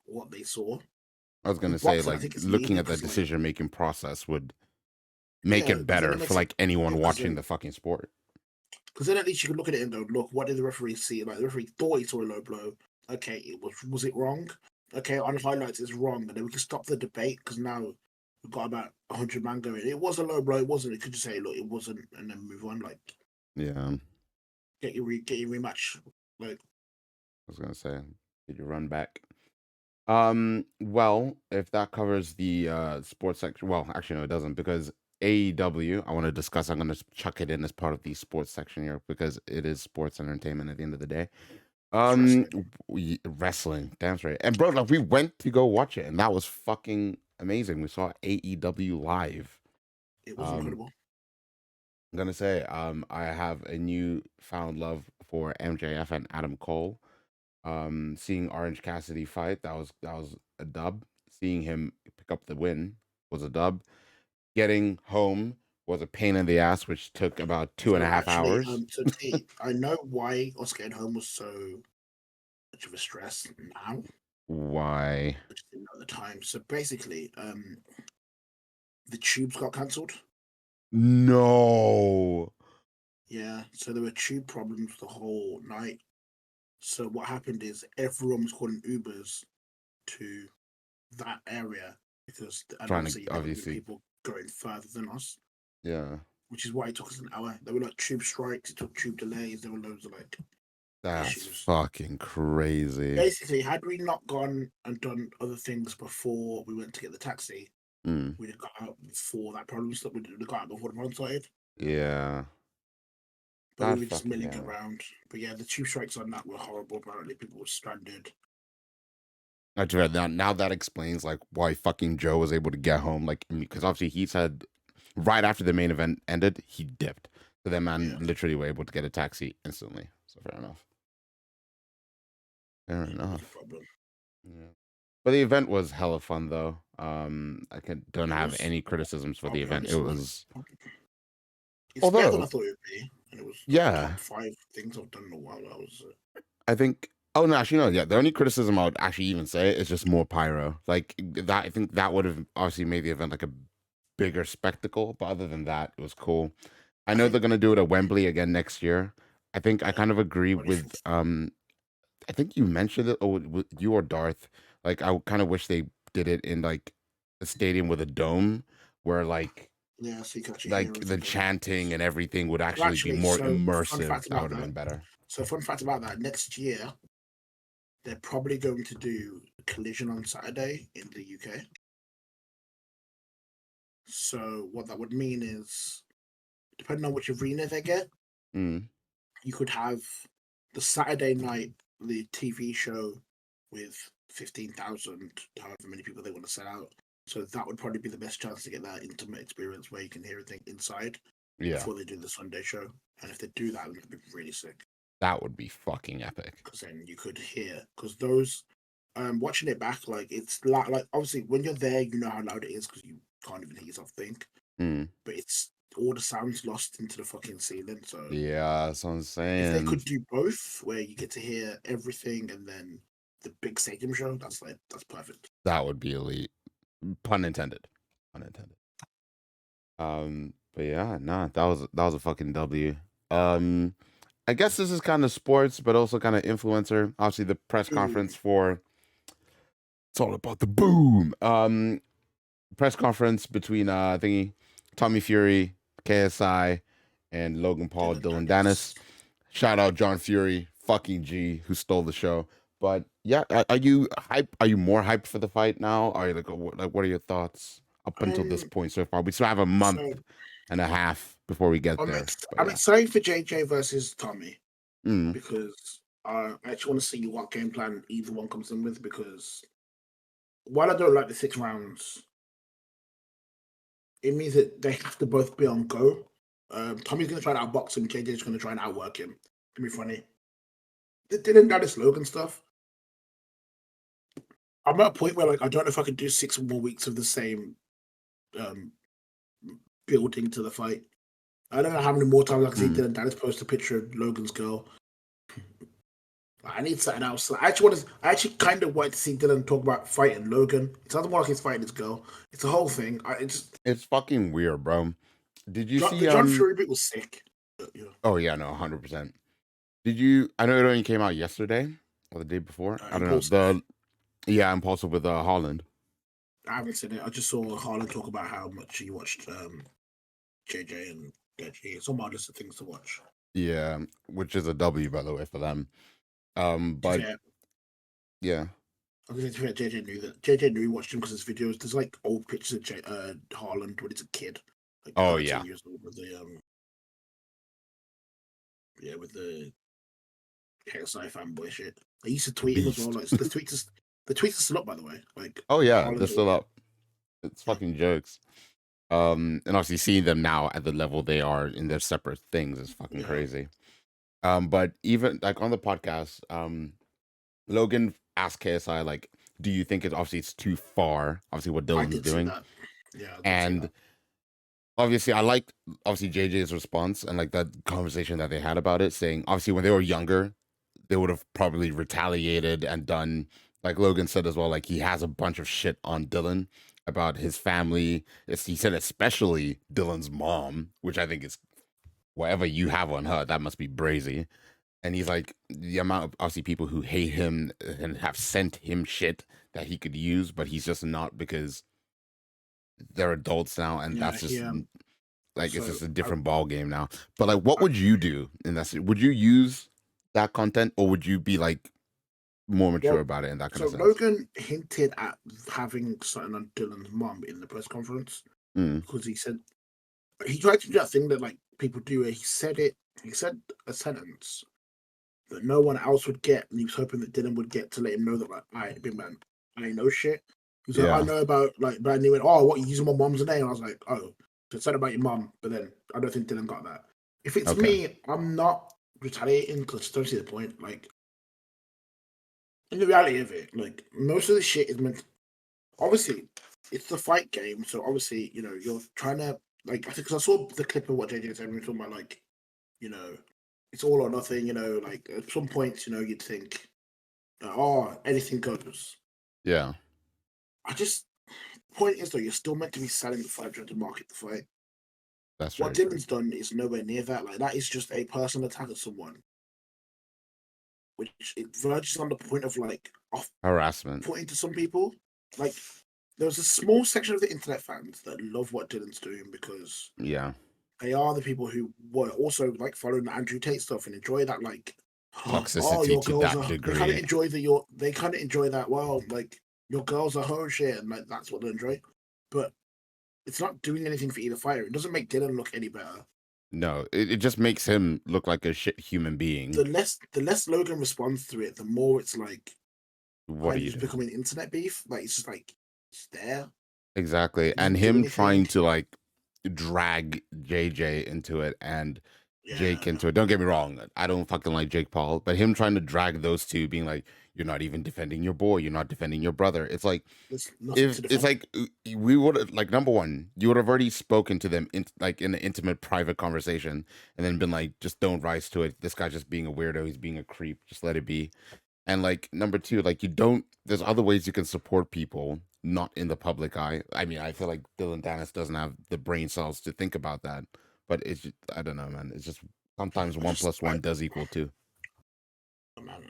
Speaker 2: what they saw.
Speaker 1: I was gonna
Speaker 2: With
Speaker 1: say,
Speaker 2: boxing, I
Speaker 1: like,
Speaker 2: think it's
Speaker 1: looking
Speaker 2: needed
Speaker 1: at the
Speaker 2: because like
Speaker 1: decision making process would make
Speaker 2: yeah,
Speaker 1: it
Speaker 2: because then
Speaker 1: better
Speaker 2: it
Speaker 1: for
Speaker 2: makes it
Speaker 1: like anyone
Speaker 2: because
Speaker 1: watching
Speaker 2: then
Speaker 1: the fucking sport.
Speaker 2: because then at least you can look at it and go, look, what did the referee see? Like the referee thought he saw a low blow. Okay, was it wrong? Okay, on highlights it's wrong, and then we can stop the debate because now we've got about 100 man going. It was a low blow. It wasn't. It could just say, look, it wasn't, and then move on. Like
Speaker 1: Yeah.
Speaker 2: get your rematch. Like
Speaker 1: I was gonna say, did you run back? Well, if that covers the sports section, well, actually no, it doesn't because AEW, I want to discuss. I'm gonna chuck it in as part of the sports section here because it is sports entertainment at the end of the day.
Speaker 2: it's wrestling.
Speaker 1: Wrestling, damn straight. And bro, like we went to go watch it, and that was fucking amazing. We saw AEW live.
Speaker 2: It was
Speaker 1: Um,
Speaker 2: incredible.
Speaker 1: I'm gonna say, I have a new found love for MJF and Adam Cole. Seeing Orange Cassidy fight, that was a dub. Seeing him pick up the win was a dub. Getting home was a pain in the ass, which took about two and
Speaker 2: So
Speaker 1: a half
Speaker 2: actually,
Speaker 1: hours.
Speaker 2: so T, I know why us getting home was so much of a stress now.
Speaker 1: Why?
Speaker 2: I just didn't know at the time. So basically, the tubes got cancelled.
Speaker 1: No.
Speaker 2: Yeah, so there were tube problems the whole night. So what happened is everyone was calling Ubers to that area because, and
Speaker 1: Trying to
Speaker 2: obviously there were
Speaker 1: obviously,
Speaker 2: people going further than us,
Speaker 1: yeah.
Speaker 2: which is why it took us an hour. There were like tube strikes, it took tube delays, there were loads of like
Speaker 1: That's
Speaker 2: issues.
Speaker 1: fucking crazy.
Speaker 2: Basically, had we not gone and done other things before we went to get the taxi,
Speaker 1: Mm,
Speaker 2: we'd have got out before that problem started. We'd have got out before the problem started.
Speaker 1: yeah.
Speaker 2: But we
Speaker 1: God
Speaker 2: were just
Speaker 1: fucking
Speaker 2: milling
Speaker 1: damn it.
Speaker 2: around. But yeah, the tube strikes on that were horrible. Apparently, people were stranded.
Speaker 1: That's right. Now that explains like why fucking Joe was able to get home. Like, because obviously he said right after the main event ended, he dipped. So that man
Speaker 2: Yeah,
Speaker 1: literally were able to get a taxi instantly. So fair enough. Fair
Speaker 2: it was a
Speaker 1: enough.
Speaker 2: problem.
Speaker 1: Yeah. But the event was hella fun though. Don't
Speaker 2: It
Speaker 1: have
Speaker 2: was.
Speaker 1: any criticisms for
Speaker 2: I'll
Speaker 1: the
Speaker 2: be
Speaker 1: event. It
Speaker 2: honest.
Speaker 1: was
Speaker 2: It's better than I
Speaker 1: although
Speaker 2: thought it would be, and it was like
Speaker 1: yeah,
Speaker 2: top 5 things I've done in a while. I was.
Speaker 1: I think. Oh no, actually no. Yeah, the only criticism I would actually even say is just more pyro. Like that, I think that would have obviously made the event like a bigger spectacle. But other than that, it was cool. I
Speaker 2: I
Speaker 1: know they're
Speaker 2: think
Speaker 1: gonna do it at Wembley again next year. I think I
Speaker 2: yeah,
Speaker 1: kind of agree
Speaker 2: only
Speaker 1: with.
Speaker 2: for
Speaker 1: I think you mentioned it, or with you or Darth. Like I kind of wish they did it in like a stadium with a dome, where
Speaker 2: yeah, so you can actually hear
Speaker 1: like the
Speaker 2: everything going on.
Speaker 1: chanting and everything would
Speaker 2: So
Speaker 1: actually be
Speaker 2: actually,
Speaker 1: more
Speaker 2: so fun
Speaker 1: immersive.
Speaker 2: fact
Speaker 1: That
Speaker 2: about
Speaker 1: would have
Speaker 2: that.
Speaker 1: been better.
Speaker 2: So fun fact about that. Next year, they're probably going to do a collision on Saturday in the UK. So what that would mean is, depending on which arena they get,
Speaker 1: Mm,
Speaker 2: you could have the Saturday night the TV show with 15,000, however many people they want to set out. So that would probably be the best chance to get that intimate experience where you can hear everything inside
Speaker 1: yeah,
Speaker 2: before they do the Sunday show. And if they do that, it'd be really sick
Speaker 1: that would be fucking epic.
Speaker 2: because then you could hear because those watching it back like it's like obviously when you're there you know how loud it is because you can't even hear yourself think,
Speaker 1: Mm,
Speaker 2: but it's all the sounds lost into the fucking ceiling. So
Speaker 1: yeah, that's what I'm
Speaker 2: if they
Speaker 1: saying.
Speaker 2: could do both, where you get to hear everything and then the big stadium show, that's perfect.
Speaker 1: That would be elite. Pun intended. Pun intended. But yeah, nah, that was a fucking W. I guess this is kind of sports, but also kind of influencer. Obviously, the press conference for it's all about the boom. Press conference between thingy, Tommy Fury, KSI, and Logan Paul, Dylan Dennis. Shout out John Fury, fucking G, who stole the show. But yeah, are you hype? Are you more hyped for the fight now? Are you like, what are your thoughts up until this point so far? We still have a month and a half before we get there.
Speaker 2: I'm excited for JJ versus Tommy
Speaker 1: Mm.
Speaker 2: because I actually want to see what game plan either one comes in with. Because while I don't like the 6 rounds, it means that they have to both be on go. Tommy's going to try to outbox him. JJ's going to try and outwork him. It's going to be funny. They didn't do this Logan stuff. I'm at a point where like I don't know if I could do 6 more weeks of the same building to the fight. I don't know how many more times I can see Dylan Dennis post a picture of Logan's girl. I need something else. I actually kind of want to see Dylan talk about fighting Logan. It sounds more like he's fighting his girl. It's a whole thing.
Speaker 1: It's fucking weird, bro. Did you see
Speaker 2: the John Fury bit was sick?
Speaker 1: Yeah. Oh yeah, no, 100%. Did you? I know it only came out yesterday or the day before. I don't know. Impulsive with Holland.
Speaker 2: I haven't seen it. I just saw Holland talk about how much he watched JJ and Deji. It's on my list of things to watch.
Speaker 1: Yeah, which is a W, by the way, for them. But yeah.
Speaker 2: I was going to say JJ knew that. JJ knew he watched him because his videos. There's like old pictures of Haaland when he's a kid. Like 13 years old with the KSI fanboy shit. I used to tweet him as well. Like the tweets are still up, by the way. Like
Speaker 1: they're still up. It's fucking jokes. And obviously seeing them now at the level they are in their separate things is fucking crazy. But even like on the podcast, Logan asked KSI, like, do you think it's too far? Obviously, what Dylan's doing.
Speaker 2: Yeah.
Speaker 1: And obviously, I liked JJ's response and like that conversation that they had about it, saying obviously when they were younger, they would have probably retaliated and done like Logan said as well. Like he has a bunch of shit on Dylan about his family. He said especially Dylan's mom, which I think is whatever you have on her, that must be brazy. And he's like, the amount of obviously people who hate him and have sent him shit that he could use, but he's just not because they're adults now, and that's just like it's just a different ball game now. But like, what would you do in that? Would you use that content, or would you be like more mature about it in that kind of sense?
Speaker 2: Logan hinted at having something on Dylan's mom in the press conference because he said he tried to do that thing that like people do. Where he said a sentence that no one else would get, and he was hoping that Dylan would get to let him know that like, I big man, I ain't no shit. He was like, I know about like, but then he went, oh, what, you using my mom's name? And I was like, oh, so it said about your mom, but then I don't think Dylan got that. If it's me, I'm not retaliating because I don't see the point. Like, in the reality of it, like most of the shit is meant. Obviously, it's the fight game, so obviously, you know, you're trying to like. I think because I saw the clip of what JJ said when we were talking about like, you know, it's all or nothing. You know, like at some points, you know, you'd think, oh, anything goes.
Speaker 1: Yeah.
Speaker 2: Point is though, you're still meant to be selling the fight, trying to market the fight.
Speaker 1: That's
Speaker 2: what Dylan's done is nowhere near that. Like that is just a personal attack of someone, which it verges on the point of like
Speaker 1: harassment.
Speaker 2: Putting to some people, like there's a small section of the internet fans that love what Dylan's doing because they are the people who were also like following the Andrew Tate stuff and enjoy that like
Speaker 1: toxicity to that degree.
Speaker 2: They kind of enjoy that. Well, like your girls are whole shit, and like that's what they enjoy. But it's not doing anything for either fighter. It doesn't make Dylan look any better.
Speaker 1: No, it just makes him look like a shit human being.
Speaker 2: The less Logan responds to it, the more it's like
Speaker 1: what are you
Speaker 2: becoming internet beef. Like it's just like it's there.
Speaker 1: Exactly. And him trying to like drag JJ into it and Jake into it. Don't get me wrong. I don't fucking like Jake Paul, but him trying to drag those two, being like, you're not even defending your boy. You're not defending your brother. It's like, it's like we would like, number one, you would have already spoken to them in an intimate, private conversation and then been like, just don't rise to it. This guy's just being a weirdo. He's being a creep. Just let it be. And like number two, like there's other ways you can support people not in the public eye. I mean, I feel like Dylan Dennis doesn't have the brain cells to think about that, but it's just, I don't know, man. It's just sometimes
Speaker 2: I
Speaker 1: one
Speaker 2: just
Speaker 1: plus one does equal two.
Speaker 2: man,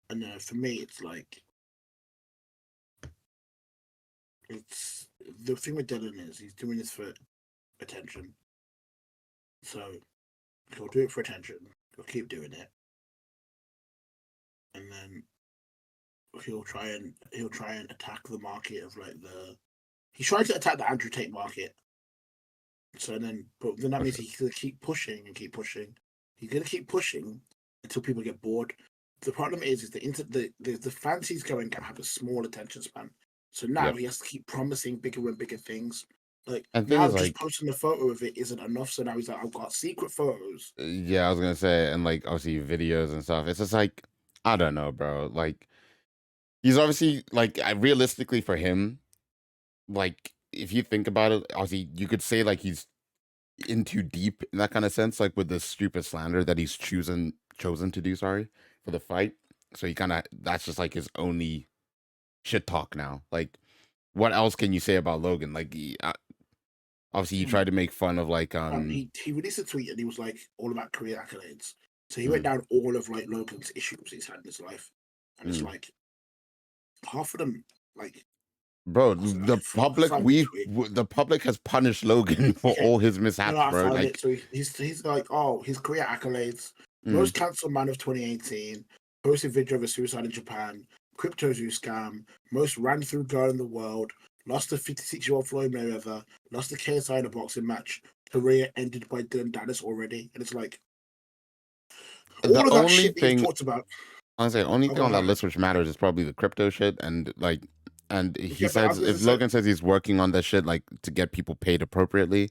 Speaker 2: and for me, it's like it's the thing with Dylan is he's doing this for attention. So he'll do it for attention. He'll keep doing it, and then he'll try and attack the market of like he's trying to attack the Andrew Tate market. So but then that means he's gonna keep pushing and keep pushing. He's gonna keep pushing until people get bored. The problem is the fans he's going to have a small attention span. So now he has to keep promising bigger and bigger things. Like
Speaker 1: And
Speaker 2: now,
Speaker 1: things
Speaker 2: just
Speaker 1: like
Speaker 2: posting a photo of it isn't enough. So now he's like, I've got secret photos.
Speaker 1: yeah, I was gonna say, and like obviously videos and stuff. It's just like I don't know, bro. Like he's obviously like realistically for him, like if you think about it, obviously you could say like he's in too deep in that kind of sense, like with the stupid slander that he's chosen to do, sorry, for the fight. So he kind of that's just like his only shit talk now. Like, what else can you say about Logan? Like, obviously he tried to make fun of like
Speaker 2: He released a tweet and he was like all about career accolades. So he
Speaker 1: mm,
Speaker 2: went down all of like Logan's issues he's had in his life, and it's
Speaker 1: mm.
Speaker 2: like half of them like
Speaker 1: Bro,
Speaker 2: I can find the tweet.
Speaker 1: the public has punished Logan for
Speaker 2: Okay.
Speaker 1: all his
Speaker 2: No,
Speaker 1: mishaps,
Speaker 2: I
Speaker 1: bro.
Speaker 2: found it.
Speaker 1: Like,
Speaker 2: So he's like, oh, his career accolades:
Speaker 1: mm,
Speaker 2: most cancelled man of 2018, posted video of a suicide in Japan, crypto zoo scam, most ran through girl in the world, lost to 56-year-old Floyd Mayweather, lost to KSI in a boxing match, career ended by Dylan Dennis already, and it's like
Speaker 1: the
Speaker 2: all of that
Speaker 1: only
Speaker 2: shit that you've
Speaker 1: thing
Speaker 2: talked about.
Speaker 1: honestly, only
Speaker 2: I
Speaker 1: thing
Speaker 2: got
Speaker 1: on that
Speaker 2: ahead.
Speaker 1: list which matters is probably the crypto shit and like and he
Speaker 2: Okay, but I
Speaker 1: says
Speaker 2: was gonna
Speaker 1: if
Speaker 2: say,
Speaker 1: Logan says he's working on that shit like to get people paid appropriately,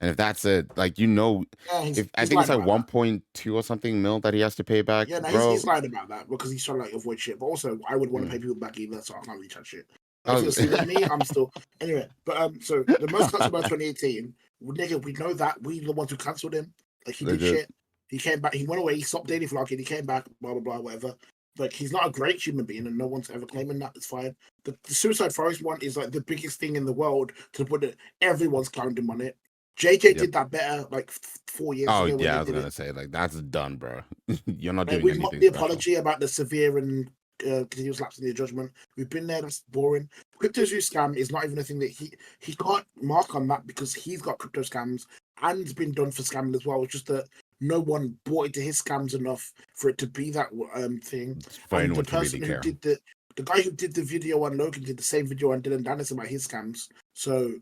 Speaker 1: and if that's it, like
Speaker 2: yeah,
Speaker 1: if I
Speaker 2: he's
Speaker 1: think it's
Speaker 2: lying
Speaker 1: like
Speaker 2: about that.
Speaker 1: 1.2 or something mil that he has to pay back,
Speaker 2: Yeah, no,
Speaker 1: bro.
Speaker 2: he's lying about that because he's trying to like avoid shit. But also, I would want to pay
Speaker 1: Mm.
Speaker 2: people back either, so I can't really touch it.
Speaker 1: I
Speaker 2: Like, if it
Speaker 1: was,
Speaker 2: was with me, I'm still anyway. But so the most cancelled by 2018, nigga, we know that we the ones who cancelled him. Like he did
Speaker 1: legit.
Speaker 2: shit. He came back. He went away. He stopped dating for like it. He came back. Blah blah blah. Whatever. Like he's not a great human being, and no one's ever claiming that. It's fine. The Suicide Forest one is like the biggest thing in the world to put it. Everyone's clowned him on it. JJ
Speaker 1: Yep.
Speaker 2: did that better like 4 years
Speaker 1: Oh
Speaker 2: ago when
Speaker 1: yeah,
Speaker 2: they
Speaker 1: I was
Speaker 2: did
Speaker 1: gonna
Speaker 2: it.
Speaker 1: say like that's done, bro. You're not
Speaker 2: Like
Speaker 1: doing
Speaker 2: we mocked
Speaker 1: anything
Speaker 2: the
Speaker 1: special.
Speaker 2: apology about the severe and continuous lapse in the judgment. We've been there. That's boring. Crypto Zoo scam is not even a thing that he can't mark on that because he's got crypto scams and been done for scamming as well. It's just that no one bought into his scams enough for it to be that thing.
Speaker 1: For
Speaker 2: And the
Speaker 1: anyone to really
Speaker 2: person who
Speaker 1: care.
Speaker 2: did the guy who did the video on Logan did the same video on Dylan Dennis about his scams. So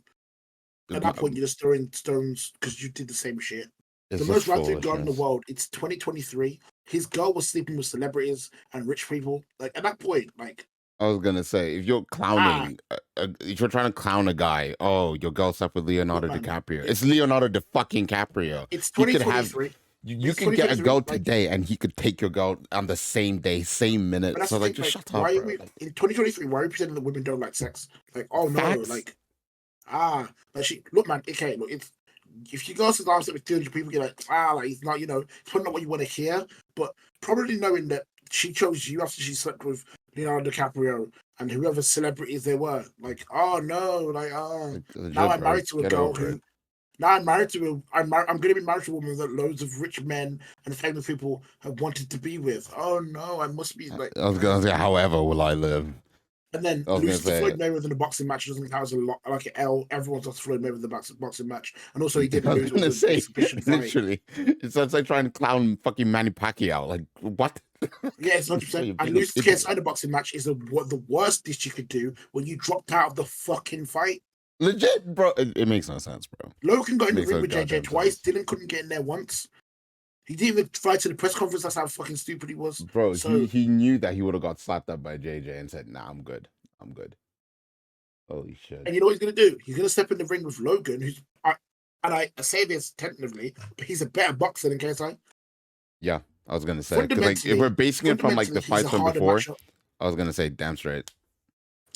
Speaker 2: at that point, you're just throwing stones because you did the same shit. The
Speaker 1: It's just
Speaker 2: most ran-through girl in the
Speaker 1: foolishness.
Speaker 2: world. It's 2023. His girl was sleeping with celebrities and rich people. Like at that point, like
Speaker 1: I was gonna say, if you're
Speaker 2: ah,
Speaker 1: clowning, if you're trying to clown a guy, oh, your girl slept with
Speaker 2: look,
Speaker 1: Leonardo
Speaker 2: man,
Speaker 1: DiCaprio. It's
Speaker 2: it's
Speaker 1: Leonardo the fucking Caprio.
Speaker 2: it's
Speaker 1: He could have,
Speaker 2: 2023.
Speaker 1: you
Speaker 2: It's
Speaker 1: could get a
Speaker 2: 2023.
Speaker 1: girl
Speaker 2: Like,
Speaker 1: today, and he could take your girl on the same day, same
Speaker 2: but
Speaker 1: minute.
Speaker 2: that's
Speaker 1: So
Speaker 2: the
Speaker 1: like,
Speaker 2: thing.
Speaker 1: just
Speaker 2: Like,
Speaker 1: shut up,
Speaker 2: why are
Speaker 1: bro.
Speaker 2: we
Speaker 1: Like,
Speaker 2: in 2023? Why are we pretending that women don't like sex? Like, oh no,
Speaker 1: facts.
Speaker 2: like like she look, man. Okay, look, it's if you go to dance with 200 people, you're like, like he's not, it's probably not what you want to hear, but probably knowing that she chose you after she slept with Leonardo DiCaprio and whoever celebrities they were, like, oh no, like,
Speaker 1: Like,
Speaker 2: now
Speaker 1: legit,
Speaker 2: I'm
Speaker 1: bro.
Speaker 2: married to a
Speaker 1: Get
Speaker 2: girl
Speaker 1: over
Speaker 2: who,
Speaker 1: it.
Speaker 2: now I'm married to I'm going to be married to a woman that loads of rich men and famous people have wanted to be with. Oh no, I must be like,
Speaker 1: I was gonna say, however will I live?
Speaker 2: and then
Speaker 1: I was gonna
Speaker 2: loses to
Speaker 1: say,
Speaker 2: Floyd Mayweather in a boxing match doesn't count as a lot, like an L. Everyone's lost to Floyd Mayweather in the boxing match, and also he
Speaker 1: I
Speaker 2: didn't
Speaker 1: was
Speaker 2: lose. It was
Speaker 1: gonna
Speaker 2: an
Speaker 1: say,
Speaker 2: exhibition fight.
Speaker 1: literally, it's like trying to clown fucking Manny Pacquiao. Like, what?
Speaker 2: Yeah, it's 100%.
Speaker 1: You're
Speaker 2: And
Speaker 1: being an
Speaker 2: losing to KSI
Speaker 1: idiot.
Speaker 2: in a boxing match is the worst dish you could do when you dropped out of the fucking fight.
Speaker 1: Legit, bro. It makes no sense, bro.
Speaker 2: Logan got
Speaker 1: It
Speaker 2: in the
Speaker 1: makes
Speaker 2: ring
Speaker 1: no
Speaker 2: with JJ
Speaker 1: goddamn
Speaker 2: twice.
Speaker 1: sense,
Speaker 2: Dylan couldn't get in there once. He didn't even fight to the press conference. That's how fucking stupid he was.
Speaker 1: bro. He
Speaker 2: So,
Speaker 1: he knew that he would have got slapped up by JJ and said, "Nah, I'm good. I'm good." Holy shit.
Speaker 2: and you know what he's going to do? He's going to step in the ring with Logan, and I say this tentatively, but he's a better boxer than KSI.
Speaker 1: Yeah, I was gonna say because like if we're
Speaker 2: Fundamentally,
Speaker 1: basing it from like the
Speaker 2: he's
Speaker 1: fights
Speaker 2: a
Speaker 1: from
Speaker 2: harder
Speaker 1: before,
Speaker 2: matchup.
Speaker 1: I was gonna say damn straight.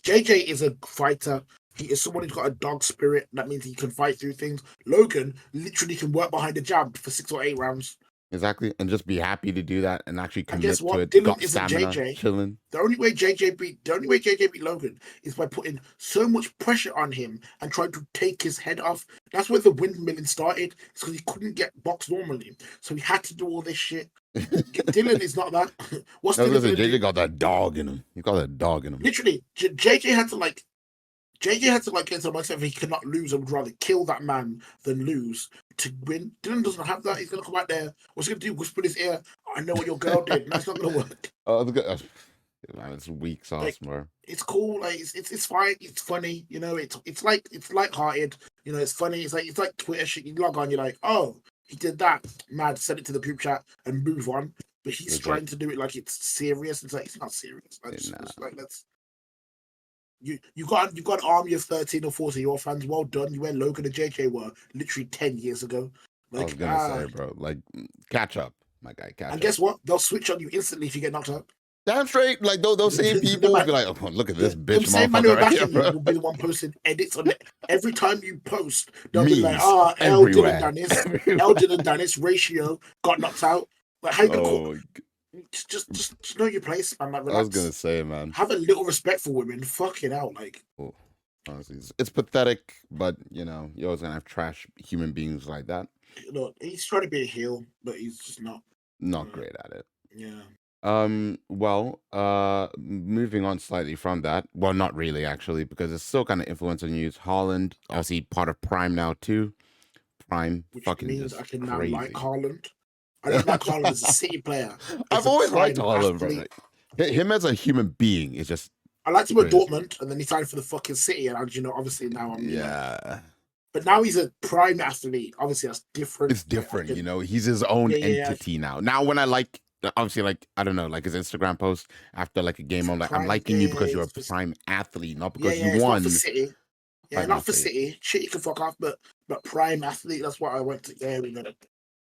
Speaker 2: JJ is a fighter. He is someone who's got a dog spirit. That means he can fight through things. Logan literally can work behind the jab for 6 or 8 rounds.
Speaker 1: Exactly, and just be happy to do that and actually
Speaker 2: And guess
Speaker 1: commit to
Speaker 2: what?
Speaker 1: it.
Speaker 2: Dylan
Speaker 1: Got
Speaker 2: isn't
Speaker 1: stamina,
Speaker 2: JJ.
Speaker 1: chilling.
Speaker 2: The only way JJ beat Logan is by putting so much pressure on him and trying to take his head off. That's where the windmilling started. It's because he couldn't get boxed normally, so he had to do all this shit. Dylan is not that. What's
Speaker 1: I was
Speaker 2: Dylan
Speaker 1: gonna say
Speaker 2: gonna do?
Speaker 1: JJ got that dog in him. You got that dog in him.
Speaker 2: Literally, JJ had to like get to the mindset that he cannot lose and would rather kill that man than lose to win. Dylan doesn't have that. He's gonna come out there. What's he gonna do? Whisper in his ear, "I know what your girl did." That's not gonna work.
Speaker 1: Oh, man, it's weak sauce,
Speaker 2: Like
Speaker 1: bro.
Speaker 2: it's cool. Like it's fine. It's funny. You know, it's lighthearted. You know, it's funny. It's like Twitter shit. You log on, you're like, oh, he did that. Mad. Send it to the group chat and move on. But he's
Speaker 1: Legit.
Speaker 2: trying to do it like it's serious. It's like it's not serious. Like,
Speaker 1: Nah.
Speaker 2: it's like let's. You got an army of 13 or 14 year old fans. Well done. You where Logan and JJ were literally 10 years ago.
Speaker 1: I was gonna say, bro, like catch up, my guy, catch up.
Speaker 2: And guess what? They'll switch on you instantly if you get knocked out.
Speaker 1: Damn straight. Like those same people will be like, oh, look at this bitch
Speaker 2: The same man who
Speaker 1: motherfucker
Speaker 2: are
Speaker 1: right here,
Speaker 2: bashing you
Speaker 1: bro.
Speaker 2: will be the one posting edits on it. Every time you post, they'll
Speaker 1: Memes
Speaker 2: be like, L
Speaker 1: everywhere.
Speaker 2: didn't done this. L didn't done this. Ratio got knocked out. Like, how you gonna call? Just know your place, man. Like, relax.
Speaker 1: I was gonna say, man.
Speaker 2: Have a little respect for women. Fucking hell, like.
Speaker 1: Oh, honestly, it's pathetic, but you know, you're always gonna have trash human beings like that.
Speaker 2: You know, he's trying to be a heel, but he's just not.
Speaker 1: Not great at it.
Speaker 2: Yeah.
Speaker 1: Well, moving on slightly from that. Well, not really, actually, because it's still kind of influential news. Haaland, obviously part of Prime now too. Prime,
Speaker 2: Which
Speaker 1: fucking
Speaker 2: means
Speaker 1: just
Speaker 2: I can
Speaker 1: crazy.
Speaker 2: now like Haaland. I don't like Haaland as a City player.
Speaker 1: I've always liked Haaland, bro. Like, him as a human being is just.
Speaker 2: I liked him at Dortmund, and then he signed for the fucking City, and obviously now I'm.
Speaker 1: Yeah.
Speaker 2: You know, but now he's a prime athlete. Obviously, that's different.
Speaker 1: It's different, you know. He's his own entity now. Now, when I like, obviously, like I don't know, like his Instagram post after like a game, I'm like, I'm liking you because you're a prime athlete, not because you won.
Speaker 2: Not for City. Yeah, not for City. Shit, you can fuck off, but prime athlete. That's what I went to. Yeah, we got it.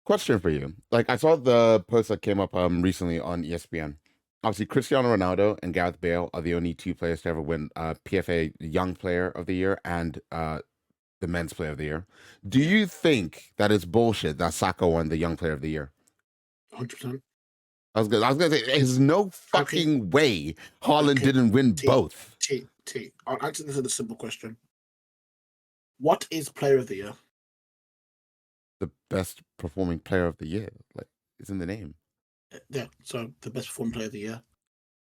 Speaker 1: Question for you. Like I saw the post that came up recently on ESPN. Obviously, Cristiano Ronaldo and Gareth Bale are the only two players to ever win PFA Young Player of the Year and the Men's Player of the Year. Do you think that it's bullshit that Saka won the Young Player of the Year?
Speaker 2: 100%.
Speaker 1: I was gonna say, there's no fucking way Haaland didn't win both.
Speaker 2: I'll answer this with a simple question. What is Player of the Year?
Speaker 1: The best performing player of the year, like, it's in the name.
Speaker 2: Yeah, so the best performing player of the year.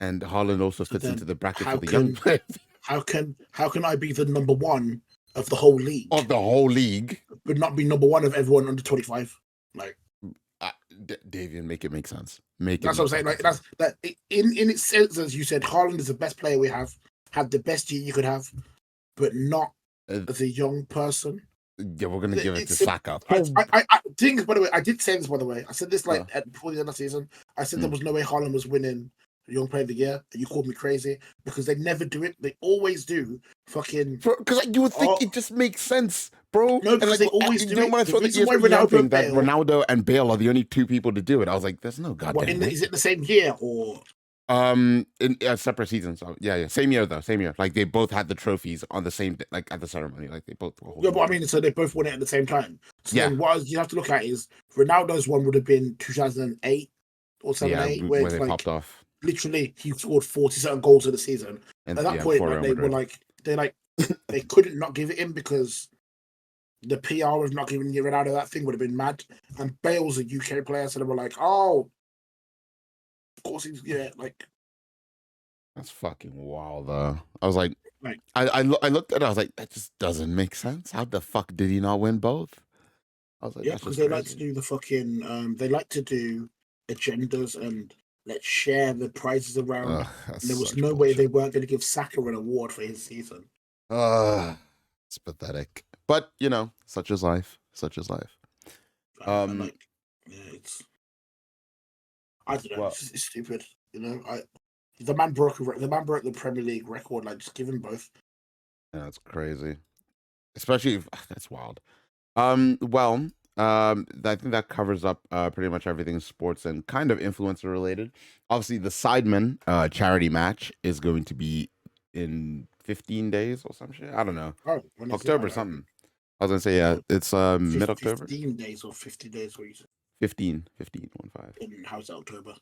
Speaker 1: And Haaland also fits into the bracket for the young players.
Speaker 2: How can I be the number one of the whole league?
Speaker 1: Of the whole league,
Speaker 2: but not be number one of everyone under 25? Like,
Speaker 1: Davian, make it make sense.
Speaker 2: That's what I'm saying. Like that's that in its sense, as you said, Haaland is the best player we have, had the best year you could have, but not as a young person.
Speaker 1: Yeah, we're gonna give it to Saka.
Speaker 2: By the way, I did say this. By the way, I said this before the end of the season. I said there was no way Haaland was winning Young Player of the Year, and you called me crazy because they never do it. They always do fucking.
Speaker 1: Because like, you would think it just makes sense, bro.
Speaker 2: No, because they always do it.
Speaker 1: When I saw the ESPN thing that Ronaldo and Bale are the only two people to do it, I was like, "There's no goddamn."
Speaker 2: Is it the same year or?
Speaker 1: In separate seasons. So, yeah, same year though, same year. Like they both had the trophies on the same, like at the ceremony. Like they both.
Speaker 2: Yeah, but I mean, so they both won it at the same time. So
Speaker 1: yeah.
Speaker 2: Then what you have to look at is Ronaldo's one would have been 2008 or 7-8, where
Speaker 1: they popped off.
Speaker 2: Literally, he scored 40-something goals in the season. And at that point, they couldn't not give it him because the PR of not giving Ronaldo that thing would have been mad. And Bale's a UK player, so they were like, "Oh, of course he's like."
Speaker 1: That's fucking wild, though. I was like I looked at it. I was like, that just doesn't make sense. How the fuck did he not win both? I was like,
Speaker 2: yeah, because they like to do the fucking. They like to do agendas and let's share the prizes around. And there was no way they weren't going to give Saka an award for his season.
Speaker 1: It's pathetic. But you know, such is life. Such is life.
Speaker 2: It's. I don't know. It's stupid. You know, the man broke the Premier League record. Like, just give him both.
Speaker 1: Yeah, that's crazy. Especially if, that's wild. Well, I think that covers up pretty much everything sports and kind of influencer related. Obviously, the Sidemen charity match is going to be in 15 days or some shit. I don't know. October something. I was gonna say it's mid-October.
Speaker 2: 15 days or 50 days. What you said?
Speaker 1: 15, 1-5.
Speaker 2: In how's it October?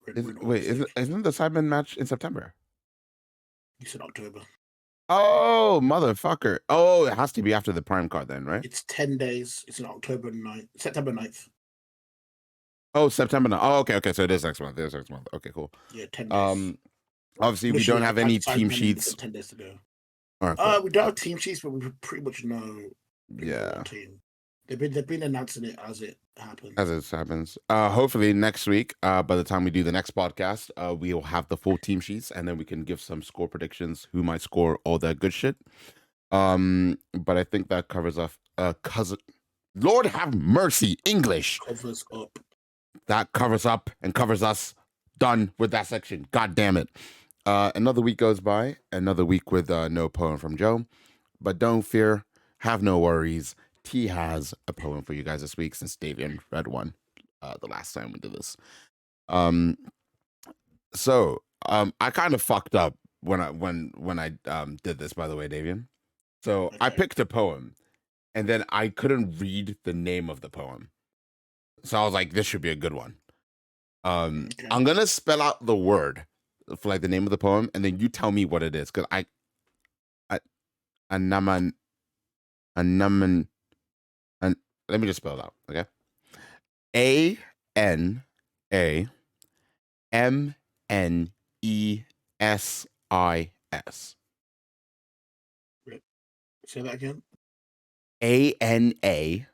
Speaker 1: Wait, isn't the Sidemen match in September?
Speaker 2: You said October.
Speaker 1: Oh, motherfucker. Oh, it has to be after the Prime card then, right?
Speaker 2: It's 10 days. It's in September 9th.
Speaker 1: Oh, September 9th. Oh, okay. So it is next month. Okay, cool.
Speaker 2: Yeah, 10 days.
Speaker 1: Obviously, we don't have any team
Speaker 2: Sidemen
Speaker 1: sheets.
Speaker 2: 10 days to go.
Speaker 1: All right, cool.
Speaker 2: We don't have team sheets, but we pretty much know.
Speaker 1: Yeah.
Speaker 2: Team. They've been announcing it as it happens.
Speaker 1: As it happens. Hopefully next week, by the time we do the next podcast, we will have the full team sheets, and then we can give some score predictions, who might score, all that good shit. But I think that covers off cousin. Lord have mercy, English.
Speaker 2: Covers up.
Speaker 1: That covers up and covers us. Done with that section. God damn it. Another week goes by. Another week with no poem from Joe. But don't fear. Have no worries. T has a poem for you guys this week since Davian read one the last time we did this. So I kind of fucked up when I did this, by the way, Davian. So
Speaker 2: Okay.
Speaker 1: I picked a poem, and then I couldn't read the name of the poem. So I was like, this should be a good one.
Speaker 2: Okay.
Speaker 1: I'm gonna spell out the word for like the name of the poem, and then you tell me what it is, because let me just spell it out, okay? ANAMNESIS.
Speaker 2: Say that again.
Speaker 1: ANAMNESIS.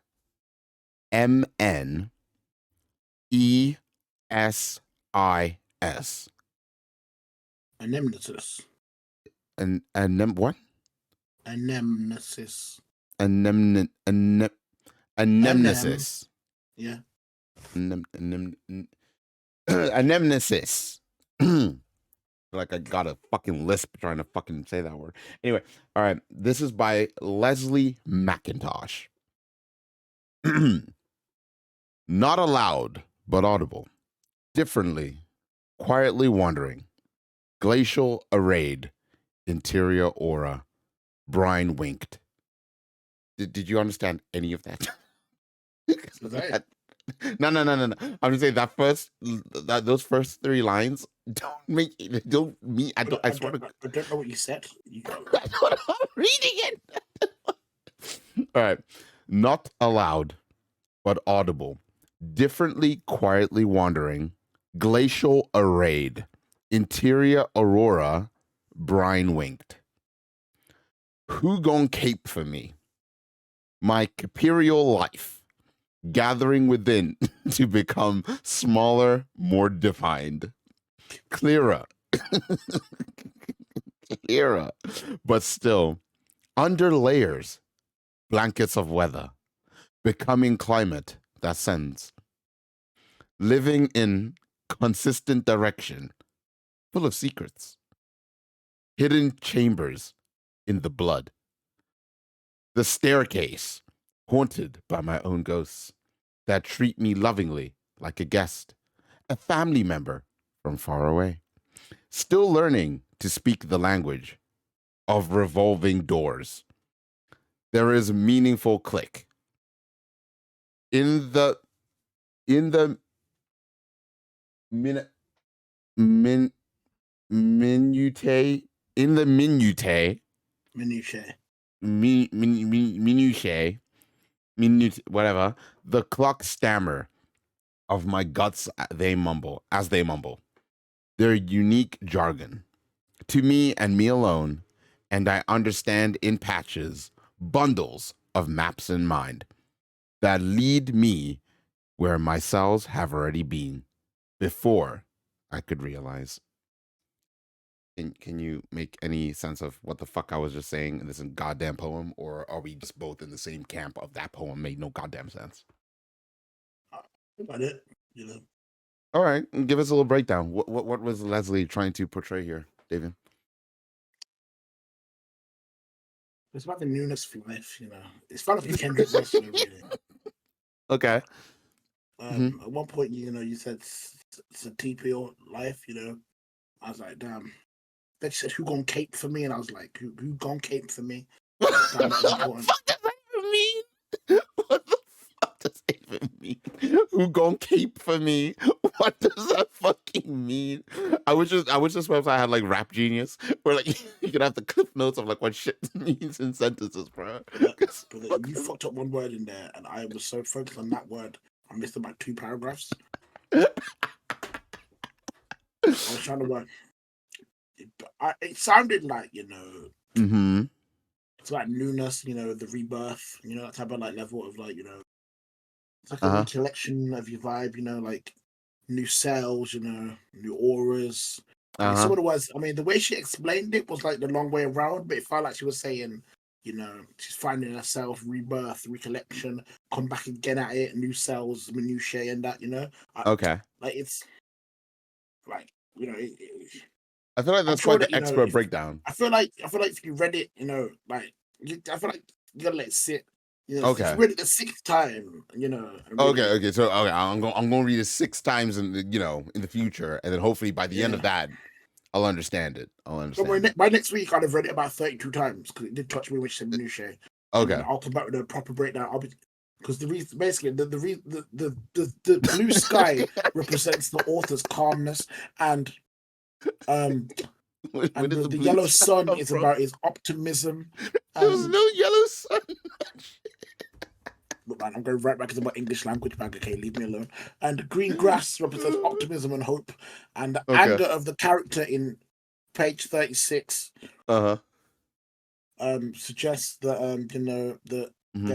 Speaker 2: Anemnesis.
Speaker 1: What?
Speaker 2: Anemnesis.
Speaker 1: Anemnesis.
Speaker 2: Yeah.
Speaker 1: Anemnesis. Like I got a fucking lisp trying to fucking say that word. Anyway, all right. This is by Leslie McIntosh. Not aloud, but audible. Differently, quietly wandering. Glacial arrayed. Interior aura. Brine winked. Did you understand any of that? No. I'm just saying those first three lines don't mean. I swear to God.
Speaker 2: I don't know what you said.
Speaker 1: I'm reading it. All right. Not aloud, but audible. Differently, quietly wandering. Glacial arrayed. Interior aurora. Brine winked. Who gon' cape for me? My imperial life. Gathering within to become smaller, more defined, clearer, but still under layers, blankets of weather, becoming climate that sends, living in consistent direction, full of secrets, hidden chambers in the blood, the staircase haunted by my own ghosts that treat me lovingly like a guest, a family member from far away, still learning to speak the language of revolving doors. There is meaningful click. In the minute minutiae, whatever, the clock stammer of my guts as they mumble their unique jargon to me and me alone, and I understand in patches bundles of maps in mind that lead me where my cells have already been before I could realize. Can you make any sense of what the fuck I was just saying in this goddamn poem, or are we just both in the same camp of that poem made no goddamn sense?
Speaker 2: About it, you know.
Speaker 1: All right, give us a little breakdown. What was Leslie trying to portray here, David?
Speaker 2: It's about the newness for life, you know. It's fun if Kendrick Russell, really.
Speaker 1: Okay.
Speaker 2: At one point, you know, you said it's a TPO life, you know. I was like, damn. Then she said, who gonna cape for me? And I was like, who gonna cape for me?
Speaker 1: What the fuck does that even mean? What the fuck does that even Who gon' cape for me? What does that fucking mean? I wish this website had like Rap Genius, where like you could have the cliff notes of like what shit means in sentences, bro.
Speaker 2: But you fucked up one word in there, and I was so focused on that word, I missed about 2 paragraphs. I was trying to work. It sounded like,
Speaker 1: Mm-hmm.
Speaker 2: it's like newness, the rebirth, that type of like level of like, it's like a
Speaker 1: Uh-huh.
Speaker 2: recollection of your vibe, like new cells, new auras. And some
Speaker 1: Uh-huh.
Speaker 2: of the words, I mean, the way she explained it was like the long way around, but it felt like she was saying, she's finding herself, rebirth, recollection, come back again at it, new cells, minutiae, and that,
Speaker 1: Okay.
Speaker 2: like it's like,
Speaker 1: I feel like
Speaker 2: I'm
Speaker 1: that's
Speaker 2: sure
Speaker 1: quite
Speaker 2: that
Speaker 1: the expert breakdown.
Speaker 2: I feel like if you read it, like I feel like you gotta let it sit. If you
Speaker 1: Okay.
Speaker 2: read it the 6th time, and
Speaker 1: Okay,
Speaker 2: really,
Speaker 1: okay. So okay, I'm gonna read it 6 times in in the future, and then hopefully by the end of
Speaker 2: yeah.
Speaker 1: that, I'll understand it. I'll
Speaker 2: Don't worry,
Speaker 1: understand it.
Speaker 2: by next week I'd have read it about 32 times because it did touch me, which said minutiae, and then
Speaker 1: Okay.
Speaker 2: I'll come back with a proper breakdown. I'll be because the reason, basically, the blue sky represents the author's calmness, and um,
Speaker 1: Where
Speaker 2: and
Speaker 1: did the
Speaker 2: the
Speaker 1: blue
Speaker 2: yellow
Speaker 1: sky
Speaker 2: sun
Speaker 1: come
Speaker 2: is
Speaker 1: from?
Speaker 2: about his optimism,
Speaker 1: There was
Speaker 2: and
Speaker 1: no yellow sun.
Speaker 2: look, man, I'm going right back into my English language bag. Okay, leave me alone. And green grass represents optimism and hope, and the
Speaker 1: Okay.
Speaker 2: anger of the character in page 36
Speaker 1: Uh-huh.
Speaker 2: suggests that
Speaker 1: Hmm.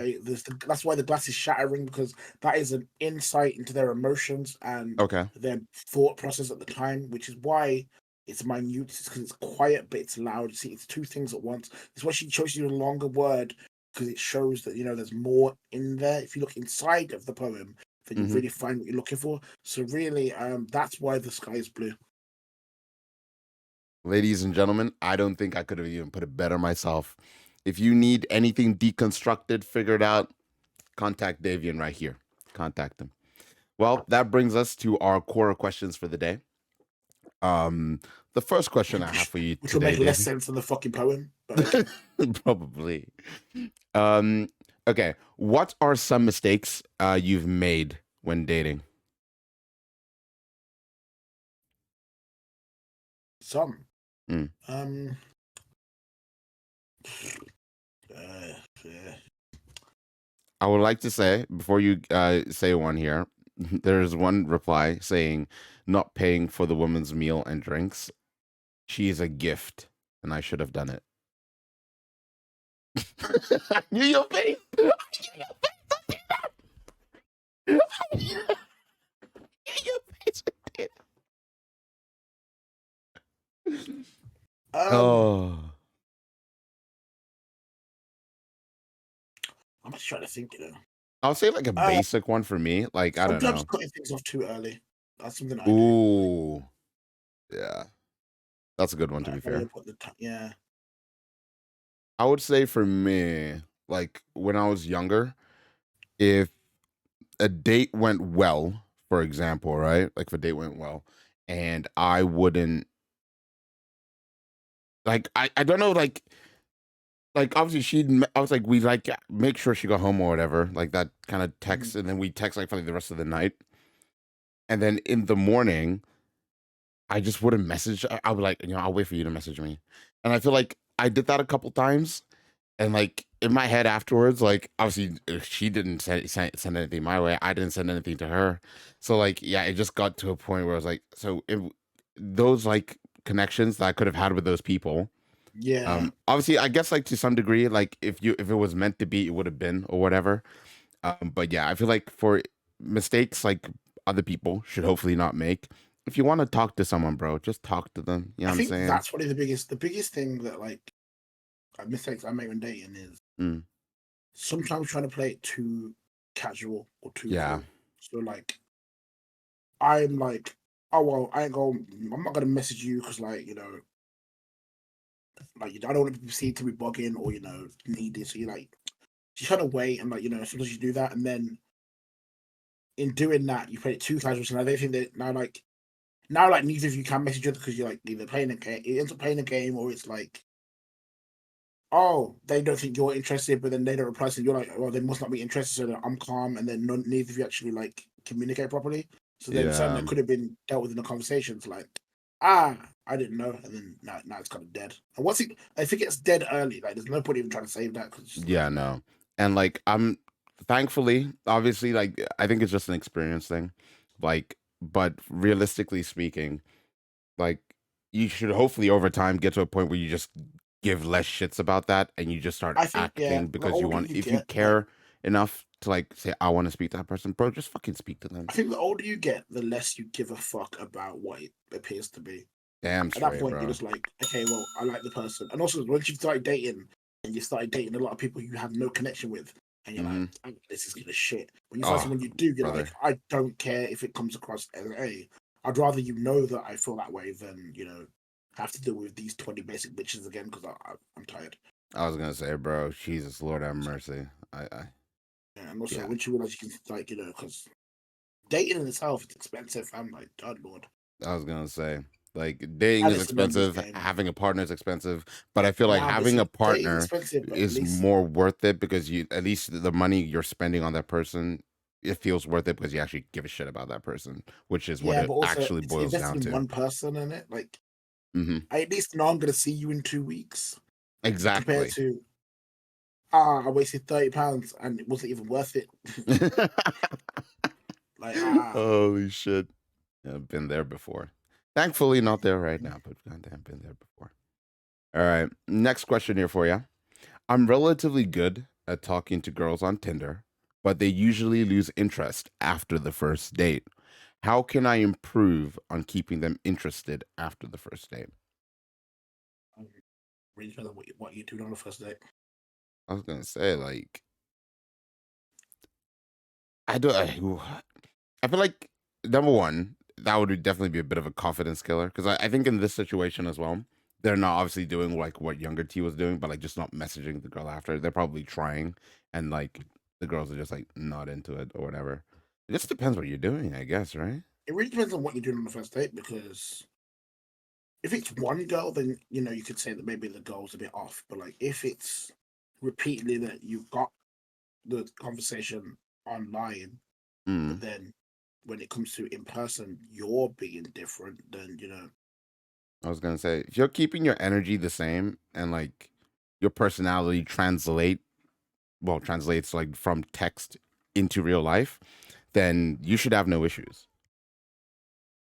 Speaker 2: that's why the glass is shattering, because that is an insight into their emotions and
Speaker 1: Okay.
Speaker 2: their thought process at the time, which is why it's minute. It's because it's quiet but it's loud. See, it's 2 things at once. It's why she chose you a longer word, because it shows that there's more in there. If you look inside of the poem, then you
Speaker 1: Hmm.
Speaker 2: really find what you're looking for. So really, that's why the sky is blue.
Speaker 1: Ladies and gentlemen, I don't think I could have even put it better myself. If you need anything deconstructed, figured out, contact Davian right here. Contact him. Well, that brings us to our Quora questions for the day. Um, the first question I have for you
Speaker 2: Which will
Speaker 1: today,
Speaker 2: make less
Speaker 1: Davian.
Speaker 2: sense than the fucking poem, but okay.
Speaker 1: Probably. Um, okay. What are some mistakes you've made when dating?
Speaker 2: Some.
Speaker 1: Mm.
Speaker 2: Um. Uh, yeah.
Speaker 1: I would like to say before you say one here, there's one reply saying not paying for the woman's meal and drinks. She is a gift, and I should have done it. I knew your face. I knew your face. I knew your face.
Speaker 2: Um,
Speaker 1: Oh,
Speaker 2: I'm just trying to think.
Speaker 1: I'll say like a
Speaker 2: Uh,
Speaker 1: basic one for me. Like I don't
Speaker 2: Sometimes
Speaker 1: know.
Speaker 2: cutting things off too early. That's something I do.
Speaker 1: Ooh, yeah, that's a good one to be
Speaker 2: Like, I need to
Speaker 1: fair.
Speaker 2: put the time. Yeah.
Speaker 1: I would say for me, like when I was younger, if a date went well, for example, right? Like if a date went well, and I wouldn't like I don't know like obviously I was like we like make sure she got home or whatever like that kind of text,
Speaker 2: Mhm.
Speaker 1: and then we text like for like the rest of the night, and then in the morning I just wouldn't message. I would like I'll wait for you to message me, and I feel like I did that a couple times. And like in my head afterwards, like obviously she didn't send anything my way. I didn't send anything to her. So like yeah, it just got to a point where I was like, so if those like connections that I could have had with those people,
Speaker 2: Yeah.
Speaker 1: obviously I guess like to some degree, like if it was meant to be, it would have been or whatever. But yeah, I feel like for mistakes like other people should hopefully not make. If you want to talk to someone, bro, just talk to them. You know
Speaker 2: I
Speaker 1: what I'm
Speaker 2: think
Speaker 1: saying?
Speaker 2: that's probably the biggest thing that like mistakes I make when dating is
Speaker 1: Mm,
Speaker 2: sometimes trying to play it too casual or too
Speaker 1: yeah.
Speaker 2: cool. So like I'm like, oh well, I'm not gonna message you because like I don't want to be perceived to be bugging or needy. So you like you kind of wait and like sometimes you do that, and then in doing that you play it too casual. So I don't think that now neither of you can message each other because you're like either playing a game, it ends up playing a game, or it's like, oh, they don't think you're interested, but then they don't reply, so you're like, well, they must not be interested, so I'm calm, and then neither of you actually like communicate properly. So then something
Speaker 1: Yeah.
Speaker 2: that could have been dealt with in the conversations, like, I didn't know, and then now it's kind of dead. And if it gets dead early, like there's no point even trying to save that because
Speaker 1: Yeah, no. And like I'm thankfully, obviously, like I think it's just an experience thing. Like, but realistically speaking, like you should hopefully over time get to a point where you just give less shits about that and you just start
Speaker 2: I think
Speaker 1: acting
Speaker 2: the
Speaker 1: because you
Speaker 2: older
Speaker 1: want,
Speaker 2: you
Speaker 1: if you
Speaker 2: get, like
Speaker 1: care enough to like say I want to speak to that person, bro, just fucking speak to them.
Speaker 2: I think the older you get, the less you give a fuck about what it appears to be.
Speaker 1: Damn
Speaker 2: At that
Speaker 1: straight,
Speaker 2: point, you're
Speaker 1: bro.
Speaker 2: just like, okay, well, I like the person. And also, once you've started dating and you started dating a lot of people you have no connection with, and you're like,
Speaker 1: Mm-hmm.
Speaker 2: "Oh, this is gonna shit." When you find
Speaker 1: Oh,
Speaker 2: someone you do, you're like,
Speaker 1: brother.
Speaker 2: I don't care if it comes across as a. I'd rather you know that I feel that way than have to deal with these 20 basic bitches again because I'm tired.
Speaker 1: I was gonna say, bro, Jesus, Lord have mercy. I
Speaker 2: Yeah, and also,
Speaker 1: yeah.
Speaker 2: once you realize you can, like, because dating in itself is expensive. I'm like, God Lord.
Speaker 1: I was gonna say, like, dating
Speaker 2: And
Speaker 1: is
Speaker 2: it's a numbers
Speaker 1: expensive,
Speaker 2: game.
Speaker 1: having a partner is expensive, but I feel like
Speaker 2: Nah, but
Speaker 1: having a
Speaker 2: see, dating is
Speaker 1: partner
Speaker 2: expensive, but at
Speaker 1: is
Speaker 2: least
Speaker 1: more worth it because you at least the money you're spending on that person, it feels worth it because you actually give a shit about that person, which is what
Speaker 2: yeah,
Speaker 1: it
Speaker 2: but also
Speaker 1: actually
Speaker 2: it's
Speaker 1: boils
Speaker 2: invested
Speaker 1: down
Speaker 2: in
Speaker 1: to.
Speaker 2: one person in it. Like,
Speaker 1: Hmm.
Speaker 2: I at least know I'm gonna see you in 2 weeks compared
Speaker 1: Exactly.
Speaker 2: to I wasted £30 and it wasn't even worth it. Like
Speaker 1: Holy shit. Yeah, I've been there before. Thankfully, not there right now, but goddamn, been there before. All right. Next question here for you. I'm relatively good at talking to girls on Tinder, but they usually lose interest after the first date. How can I improve on keeping them interested after the first date?
Speaker 2: really depends on what you do on the first date.
Speaker 1: I was gonna say, like, I do. I feel like number one, that would definitely be a bit of a confidence killer because I think in this situation as well, they're not obviously doing like what younger T was doing, but like just not messaging the girl after. They're probably trying, and like the girls are just like not into it or whatever. It just depends what you're doing, I guess, right?
Speaker 2: It really depends on what you're doing on the first date because if it's one girl, then you could say that maybe the girl's a bit off. But like if it's repeatedly that you've got the conversation online, but
Speaker 1: Mm.
Speaker 2: then when it comes to in person, you're being different, then
Speaker 1: I was gonna say if you're keeping your energy the same and like your personality translates like from text into real life, then you should have no issues.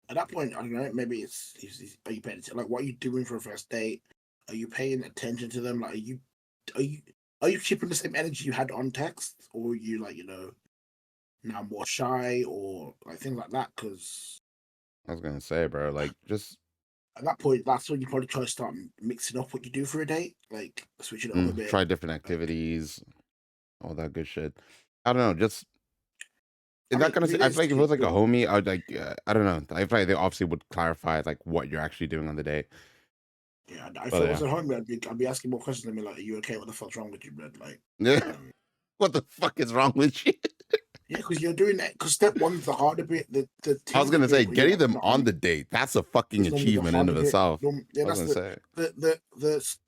Speaker 2: at that point, I don't know, maybe are you paying attention? Like, what are you doing for a first date? Are you paying attention to them? Like, are you are you keeping the same energy you had on text, or are you like now more shy or like things like that? Because
Speaker 1: I was gonna say, bro, like just
Speaker 2: at that point, that's when you probably try to start mixing up what you do for a date, like switching it up a bit.
Speaker 1: try different
Speaker 2: Like,
Speaker 1: activities, all that good shit. I don't know, just
Speaker 2: I
Speaker 1: in that
Speaker 2: mean,
Speaker 1: kind of. I feel like if it
Speaker 2: realistically,
Speaker 1: was like a homie, I would like. I don't know. I feel like they obviously would clarify like what you're actually doing on the day.
Speaker 2: yeah, if
Speaker 1: But
Speaker 2: it
Speaker 1: yeah,
Speaker 2: was at home, I'd be asking more questions than me like, "Are you okay? What the fuck's wrong with you, bro?" Like,
Speaker 1: yeah.
Speaker 2: um,
Speaker 1: What the fuck is wrong with you?
Speaker 2: yeah, because you're doing that. Because step one's the harder bit. The
Speaker 1: I was
Speaker 2: Tinder
Speaker 1: gonna say
Speaker 2: bit where you're
Speaker 1: getting
Speaker 2: like
Speaker 1: them
Speaker 2: not
Speaker 1: on
Speaker 2: on
Speaker 1: the date. That's a fucking
Speaker 2: is normally the
Speaker 1: achievement in
Speaker 2: harder
Speaker 1: of
Speaker 2: bit.
Speaker 1: itself.
Speaker 2: Yeah,
Speaker 1: I was
Speaker 2: that's
Speaker 1: gonna say.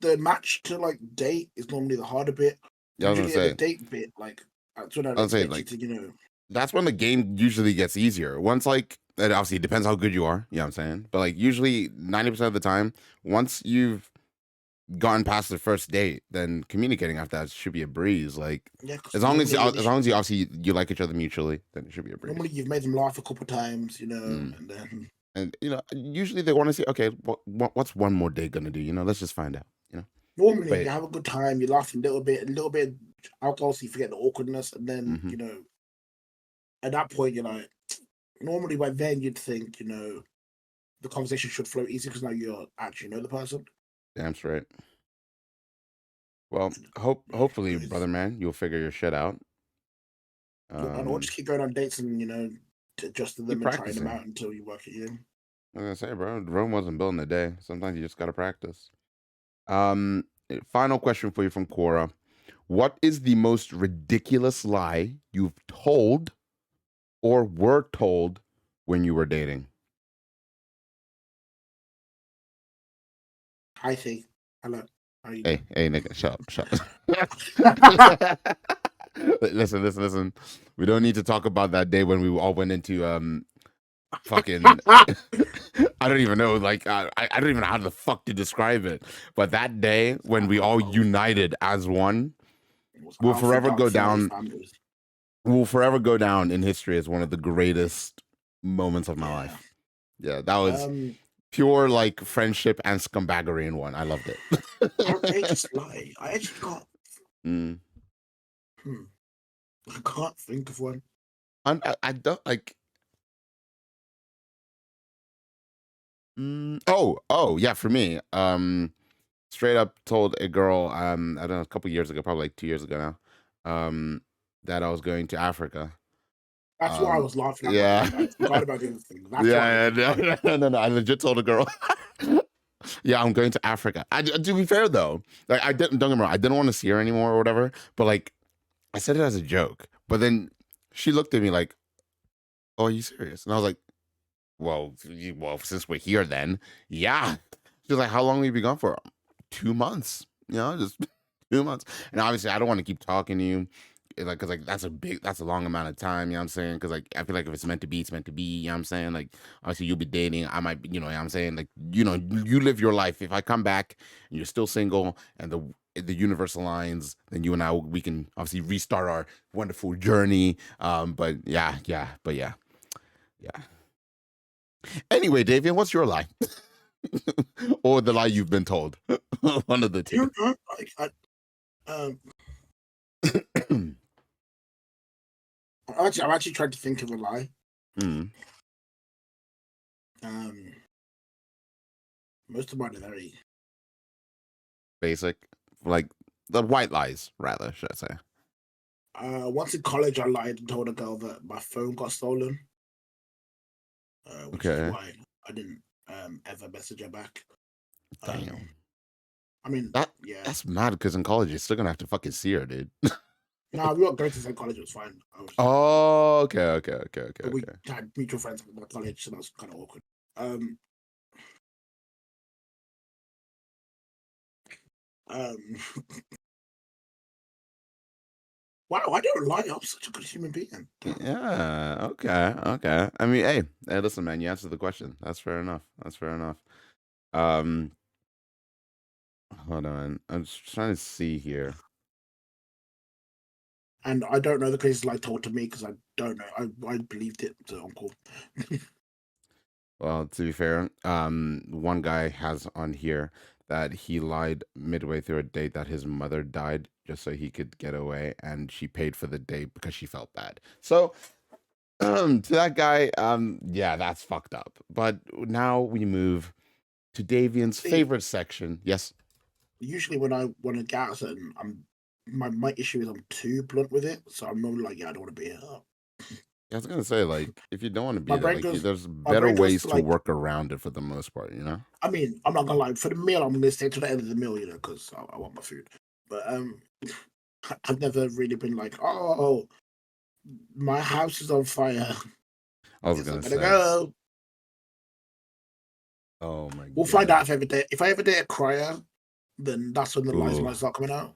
Speaker 2: the match to like date is normally the harder bit.
Speaker 1: Yeah, I was gonna
Speaker 2: Usually at the
Speaker 1: say.
Speaker 2: date bit, like that's when I'd
Speaker 1: I was gonna say
Speaker 2: expect you
Speaker 1: like
Speaker 2: to,
Speaker 1: that's when the game usually gets easier. Once like it obviously depends how good you are, you know what I'm saying? But like usually 90% of the time, once you've gotten past the first date, then communicating after that should be a breeze. Like
Speaker 2: yeah, because normally
Speaker 1: as long as you
Speaker 2: initially,
Speaker 1: obviously you like each other mutually, then it should be a breeze.
Speaker 2: normally you've made them laugh a couple times,
Speaker 1: Mm.
Speaker 2: and then
Speaker 1: And usually they want to see, okay, what's one more day gonna do? Let's just find out.
Speaker 2: normally
Speaker 1: But
Speaker 2: you have a good time, you laugh a little bit of alcohol, so you forget the awkwardness, and then
Speaker 1: hmm
Speaker 2: at that point you're like, normally by then you'd think the conversation should flow easy because now you actually know the person.
Speaker 1: damn straight. Well,
Speaker 2: And,
Speaker 1: hopefully,
Speaker 2: anyways,
Speaker 1: brother man, you'll figure your shit out.
Speaker 2: and or
Speaker 1: Um,
Speaker 2: just keep going on dates and adjusting
Speaker 1: keep
Speaker 2: them and trying them
Speaker 1: practicing.
Speaker 2: out until you work it in.
Speaker 1: I was gonna say, bro, Rome wasn't built in a day. Sometimes you just gotta practice. Final question for you from Quora. What is the most ridiculous lie you've told or were told when you were dating?
Speaker 2: I think. Hello. How are you
Speaker 1: Hey,
Speaker 2: doing?
Speaker 1: hey, nigga, shut up, shut up. Listen. We don't need to talk about that day when we all went into fucking I don't even know, like I don't even know how the fuck to describe it. But that day when we all united as one will
Speaker 2: Alpha
Speaker 1: forever
Speaker 2: Dark
Speaker 1: go
Speaker 2: Friday
Speaker 1: down
Speaker 2: families.
Speaker 1: will forever go down in history as one of the greatest moments of my
Speaker 2: Yeah.
Speaker 1: life. Yeah, that was
Speaker 2: Um,
Speaker 1: pure like friendship and scumbaggery in one. I loved it.
Speaker 2: outrageous lie. I actually can't.
Speaker 1: Mm.
Speaker 2: I can't think of one.
Speaker 1: I don't like. Oh yeah, for me, straight up told a girl, I don't know, a couple years ago, probably like 2 years ago now, that I was going to Africa.
Speaker 2: That's what I was laughing at, by the
Speaker 1: Yeah,
Speaker 2: way. I forgot about the other thing. That's why I
Speaker 1: yeah,
Speaker 2: was like,
Speaker 1: no. I legit told a girl, yeah, I'm going to Africa. To be fair though, like I didn't. Don't get me wrong, I didn't want to see her anymore or whatever. But like, I said it as a joke. But then she looked at me like, "Oh, are you serious?" And I was like, well, since we're here, then yeah. She's like, "How long have you been gone for?" 2 months. Just 2 months. And obviously, I don't want to keep talking to you, like, cause like that's a long amount of time. You know what I'm saying? Cause like I feel like if it's meant to be, it's meant to be. You know what I'm saying? Like obviously you'll be dating. I might, you know what I'm saying? Like you live your life. If I come back and you're still single and the universe aligns, then you and we can obviously restart our wonderful journey. But yeah. Anyway, Davian, what's your lie? Or the lie you've been told? One of the two.
Speaker 2: you know, like, I'm actually trying to think of a lie.
Speaker 1: Mm,
Speaker 2: Most of mine are very
Speaker 1: basic. Like the white lies, rather, should I say.
Speaker 2: once in college, I lied and told a girl that my phone got stolen, which is
Speaker 1: Okay.
Speaker 2: why I didn't ever message her back.
Speaker 1: Damn.
Speaker 2: I mean,
Speaker 1: That
Speaker 2: yeah.
Speaker 1: that's mad because in college you're still gonna have to fucking see her, dude.
Speaker 2: No, we weren't going to the same college. It was fine. I was,
Speaker 1: Oh, okay.
Speaker 2: but we had mutual friends at my college, so that was kind of awkward. Um, um, wow, I don't lie. I'm such a good human being. Damn.
Speaker 1: Yeah. Okay. I mean, hey, listen, man. You answered the question. That's fair enough. Um, hold on. I'm just trying to see here.
Speaker 2: And I don't know the craziest lie told to me because I don't know. I believed it, so I'm cool.
Speaker 1: Well, to be fair, one guy has on here that he lied midway through a date that his mother died just so he could get away, and she paid for the date because she felt bad. So, to that guy, yeah, that's fucked up. But now we move to Davian's
Speaker 2: See,
Speaker 1: favorite section. Yes.
Speaker 2: usually when I want to get out of something, my issue is I'm too blunt with it, so I'm normally like, yeah, I don't want to be here.
Speaker 1: I was gonna say, like, if you don't want to
Speaker 2: My
Speaker 1: be there,
Speaker 2: brain
Speaker 1: like,
Speaker 2: goes,
Speaker 1: there's
Speaker 2: my
Speaker 1: better
Speaker 2: brain goes
Speaker 1: ways
Speaker 2: to
Speaker 1: to
Speaker 2: like,
Speaker 1: work around it for the most part, you know?
Speaker 2: I mean, I'm not gonna lie. For the meal, I'm gonna stay to the end of the meal, because I want my food. But I've never really been like, oh, my house is on fire.
Speaker 1: I was
Speaker 2: Guess I'm
Speaker 1: gonna
Speaker 2: gonna
Speaker 1: say,
Speaker 2: go.
Speaker 1: oh my
Speaker 2: We'll find out
Speaker 1: god.
Speaker 2: if I ever date a crier, then that's when the lies
Speaker 1: Ooh.
Speaker 2: might start coming out.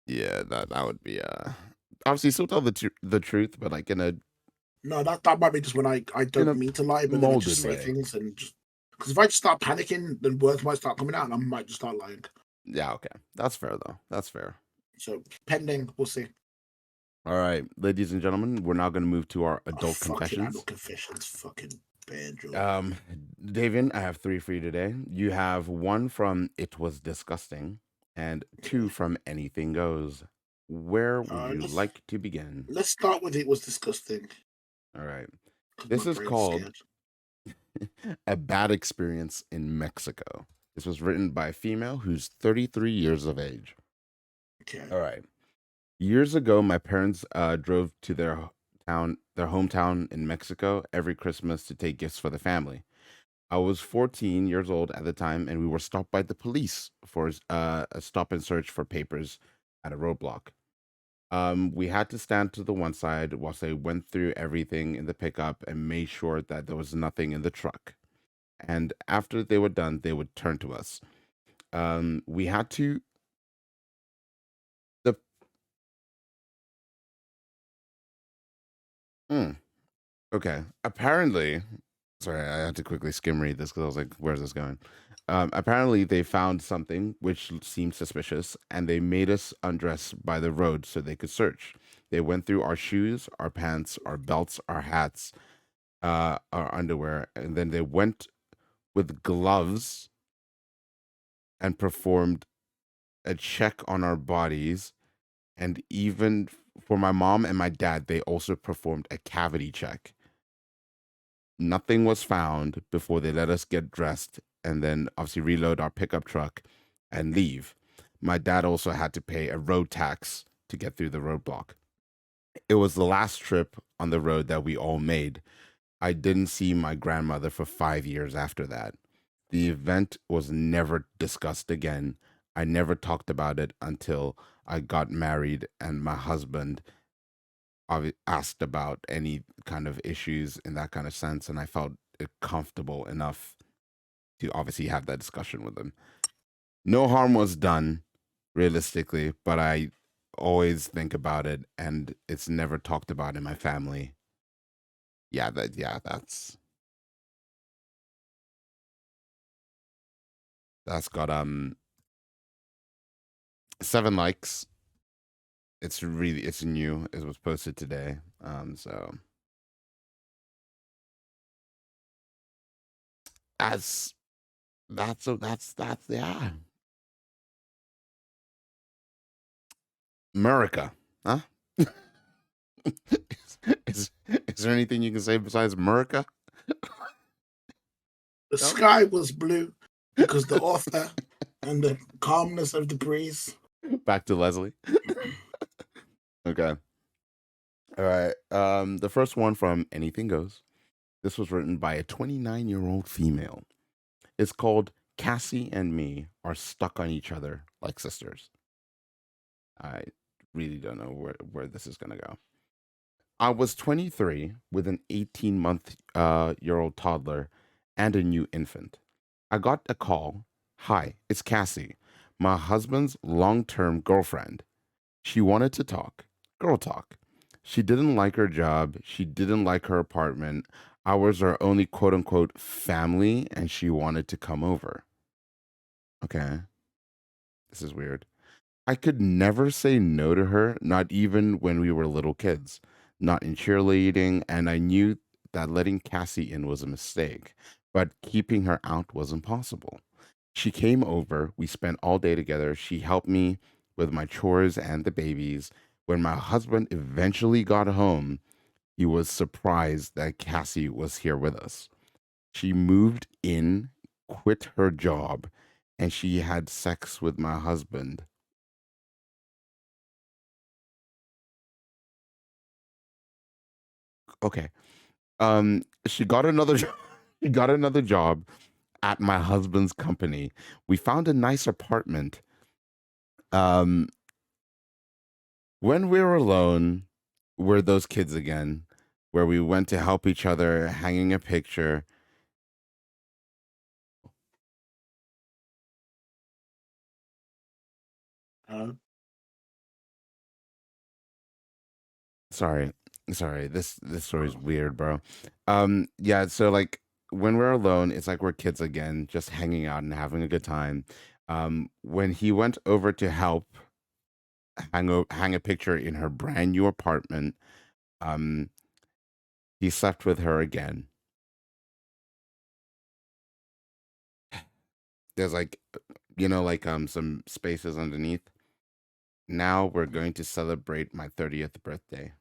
Speaker 1: Yeah, that would be obviously still tell the truth, but like
Speaker 2: No, that might be just when I
Speaker 1: in
Speaker 2: don't
Speaker 1: a
Speaker 2: mean to lie, but then I just
Speaker 1: molded
Speaker 2: say
Speaker 1: way.
Speaker 2: things and just because if I just start panicking, then words might start coming out, and I might just start lying.
Speaker 1: Yeah, okay. That's fair though. That's fair.
Speaker 2: So pending, we'll see.
Speaker 1: All right, ladies and gentlemen, we're now gonna move to our
Speaker 2: Oh,
Speaker 1: adult
Speaker 2: fucking
Speaker 1: confessions.
Speaker 2: adult confessions, fucking banjo.
Speaker 1: Um, Davian, I have three for you today. You have one from It Was Disgusting and two
Speaker 2: Okay.
Speaker 1: from Anything Goes. Where would
Speaker 2: Uh,
Speaker 1: you
Speaker 2: let's
Speaker 1: like to begin?
Speaker 2: let's start with it was disgusting
Speaker 1: All right.
Speaker 2: because my
Speaker 1: This is
Speaker 2: brain's
Speaker 1: called
Speaker 2: scared.
Speaker 1: A Bad Experience in Mexico. This was written by a female who's 33 years of age.
Speaker 2: Okay.
Speaker 1: All right. Years ago, my parents drove to their hometown in Mexico every Christmas to take gifts for the family. I was 14 years old at the time, and we were stopped by the police for a stop and search for papers at a roadblock. We had to stand to the one side whilst they went through everything in the pickup and made sure that there was nothing in the truck. And after they were done, they would turn to us. We had to the Okay. Apparently, sorry, I had to quickly skim read this because I was like, "Where's this going?" Apparently, they found something which seemed suspicious, and they made us undress by the road so they could search. They went through our shoes, our pants, our belts, our hats, our underwear, and then they went with gloves and performed a check on our bodies. And even for my mom and my dad, they also performed a cavity check. Nothing was found before they let us get dressed and then obviously reload our pickup truck and leave. My dad also had to pay a road tax to get through the roadblock. It was the last trip on the road that we all made. I didn't see my grandmother for 5 years after that. The event was never discussed again. I never talked about it until I got married and my husband asked about any kind of issues in that kind of sense, and I felt comfortable enough to obviously have that discussion with him. No harm was done, realistically, but I always think about it, and it's never talked about in my family. That's got 7 likes. It's new. It was posted today. So that's that's yeah. America, huh? Is there anything you can say besides America?
Speaker 2: The
Speaker 1: No?
Speaker 2: sky was blue because the author and the calmness of the breeze.
Speaker 1: Back to Leslie. Okay. All right. The first one from Anything Goes. This was written by a 29-year-old female. It's called Cassie and Me Are Stuck on Each Other Like Sisters. I really don't know where this is gonna go. I was 23 with an 18-month year old toddler and a new infant. I got a call. Hi, it's Cassie, my husband's long term girlfriend. She wanted to talk. Girl talk. She didn't like her job. She didn't like her apartment. I was our only quote unquote family, and she wanted to come over. Okay, this is weird. I could never say no to her, not even when we were little kids, not in cheerleading, and I knew that letting Cassie in was a mistake, but keeping her out was impossible. She came over, we spent all day together. She helped me with my chores and the babies. When my husband eventually got home, he was surprised that Cassie was here with us. She moved in, quit her job, and she had sex with my husband. Okay. She got another she got another job at my husband's company. We found a nice apartment. Um, when we were alone, we're those kids again, where we went to help each other, hanging a picture.
Speaker 2: Uh,
Speaker 1: Sorry, sorry. This story's weird, bro. Yeah. So like when we're alone, it's like we're kids again, just hanging out and having a good time. When he went over to help hang a picture in her brand new apartment, um, he slept with her again. There's like, like some spaces underneath. Now we're going to celebrate my 30th birthday.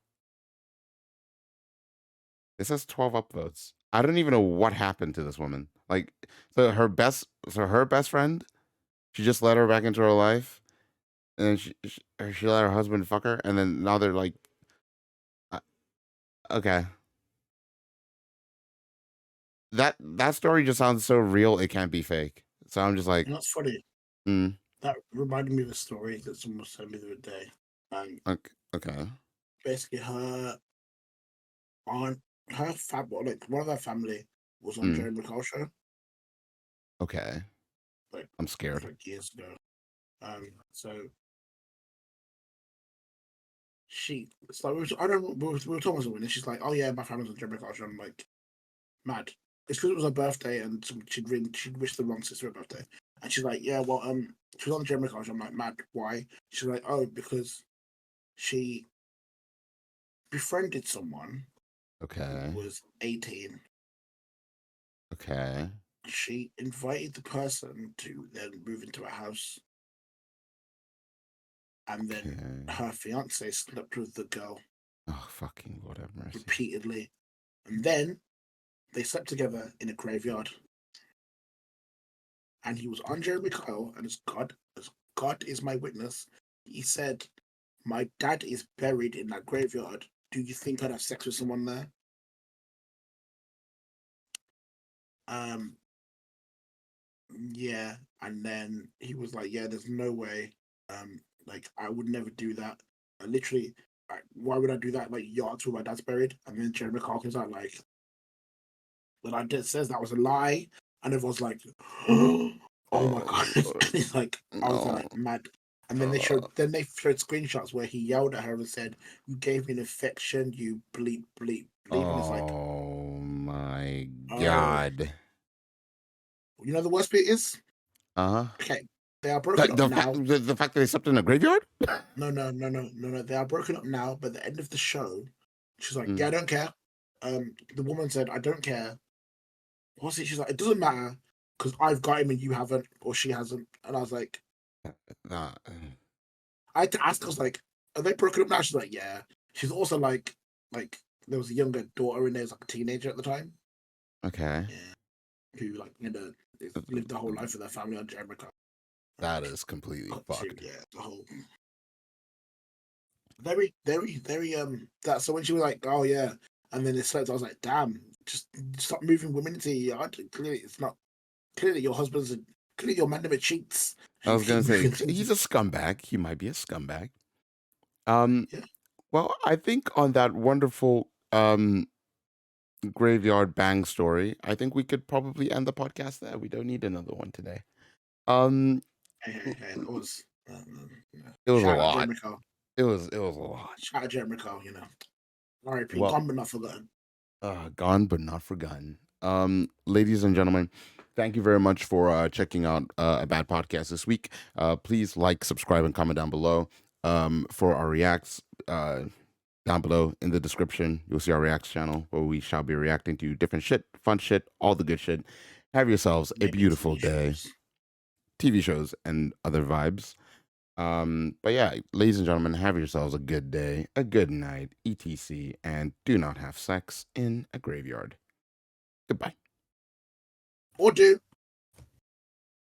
Speaker 1: This has 12 upvotes. I don't even know what happened to this woman. Like, so her best friend, she just let her back into her life, and then she let her husband fuck her, and then now they're like, uh, okay, that story just sounds so real it can't be fake. So I'm just like,
Speaker 2: that's funny.
Speaker 1: mm,
Speaker 2: That reminded me of a story that someone sent me the other day.
Speaker 1: okay, okay,
Speaker 2: Basically, her aunt, like one of her family was on
Speaker 1: mm,
Speaker 2: Jerry McCall show,
Speaker 1: okay.
Speaker 2: like
Speaker 1: I'm
Speaker 2: it was
Speaker 1: scared.
Speaker 2: like years ago. So it's like I don't. We were talking about something, and she's like, "Oh yeah, my family's on Jeremy Carter." I'm like, mad. It's because it was her birthday, and she'd wished the wrong sister her birthday, and she's like, "Yeah, well, she was on Jeremy Carter." I'm like, mad. Why? She's like, "Oh, because she befriended someone who
Speaker 1: Okay.
Speaker 2: was 18.
Speaker 1: Okay.
Speaker 2: She invited the person to then move into a house, and then
Speaker 1: Okay.
Speaker 2: her fiance slept with the girl
Speaker 1: Oh, fucking Lord have mercy.
Speaker 2: repeatedly, and then they slept together in a graveyard. And he was on Jeremy Kyle, and as God is my witness, he said, "My dad is buried in that graveyard. Do you think I'd have sex with someone there?" Um, yeah. And then he was like, "Yeah, there's no way. Like I would never do that. Literally, why would I do that? Like, yards where my dad's buried." And then Jeremy Kyle comes out like, "But I did says that was a lie," and everyone's like, "Oh my
Speaker 1: Oh
Speaker 2: god!"
Speaker 1: Lord.
Speaker 2: And he's like, "I was
Speaker 1: No.
Speaker 2: like mad." And
Speaker 1: Uh,
Speaker 2: then they showed screenshots where he yelled at her and said, "You gave me an infection, you bleep bleep bleep." And it's like,
Speaker 1: oh my
Speaker 2: oh,
Speaker 1: God.
Speaker 2: you know the worst bit is,
Speaker 1: Uh-huh.
Speaker 2: okay, they are broken
Speaker 1: The,
Speaker 2: up
Speaker 1: the fact
Speaker 2: now.
Speaker 1: the fact that they slept in a graveyard?
Speaker 2: No. They are broken up now. But at the end of the show, she's like, "Yeah, I
Speaker 1: Mm.
Speaker 2: don't care." The woman said, "I don't care." What's it? She's like, "It doesn't matter because I've got him and you haven't, or she hasn't." And I was like,
Speaker 1: Uh,
Speaker 2: I had to ask. I was like, "Are they broken up now?" She's like, "Yeah." She's also like there was a younger daughter in there, like a teenager at the time.
Speaker 1: okay.
Speaker 2: Yeah, who like lived the whole life of their family on Jamaica. And
Speaker 1: That
Speaker 2: like
Speaker 1: is completely
Speaker 2: got to
Speaker 1: fucked.
Speaker 2: the whole very that. So when she was like, "Oh yeah," and then it slept, I was like, "Damn, just stop moving women into your yard. Clearly, it's not clearly your husband's a, clearly your man never cheats,
Speaker 1: I
Speaker 2: and you
Speaker 1: was
Speaker 2: keep
Speaker 1: gonna say
Speaker 2: moving things."
Speaker 1: he's a scumbag. He might be a scumbag. Um,
Speaker 2: Yeah,
Speaker 1: well, I think on that wonderful graveyard bang story, I think we could probably end the podcast there. We don't need another one today. Um,
Speaker 2: hey, that was yeah.
Speaker 1: it was a
Speaker 2: Shout out
Speaker 1: lot.
Speaker 2: Jericho.
Speaker 1: It was a lot.
Speaker 2: Shout out Jericho. R.I.P.
Speaker 1: Well,
Speaker 2: Gone but not forgotten.
Speaker 1: gone but not forgotten. Ladies and gentlemen, thank you very much for checking out a bad podcast this week. Please like, subscribe, and comment down below. For our reacts, down below in the description, you'll see our reacts channel where we shall be reacting to different shit, fun shit, all the good shit. Have yourselves a
Speaker 2: Maybe
Speaker 1: beautiful
Speaker 2: TV
Speaker 1: day.
Speaker 2: shows.
Speaker 1: TV shows and other vibes. But yeah, ladies and gentlemen, have yourselves a good day, a good night, etc. And do not have sex in a graveyard. Goodbye.
Speaker 2: Or do.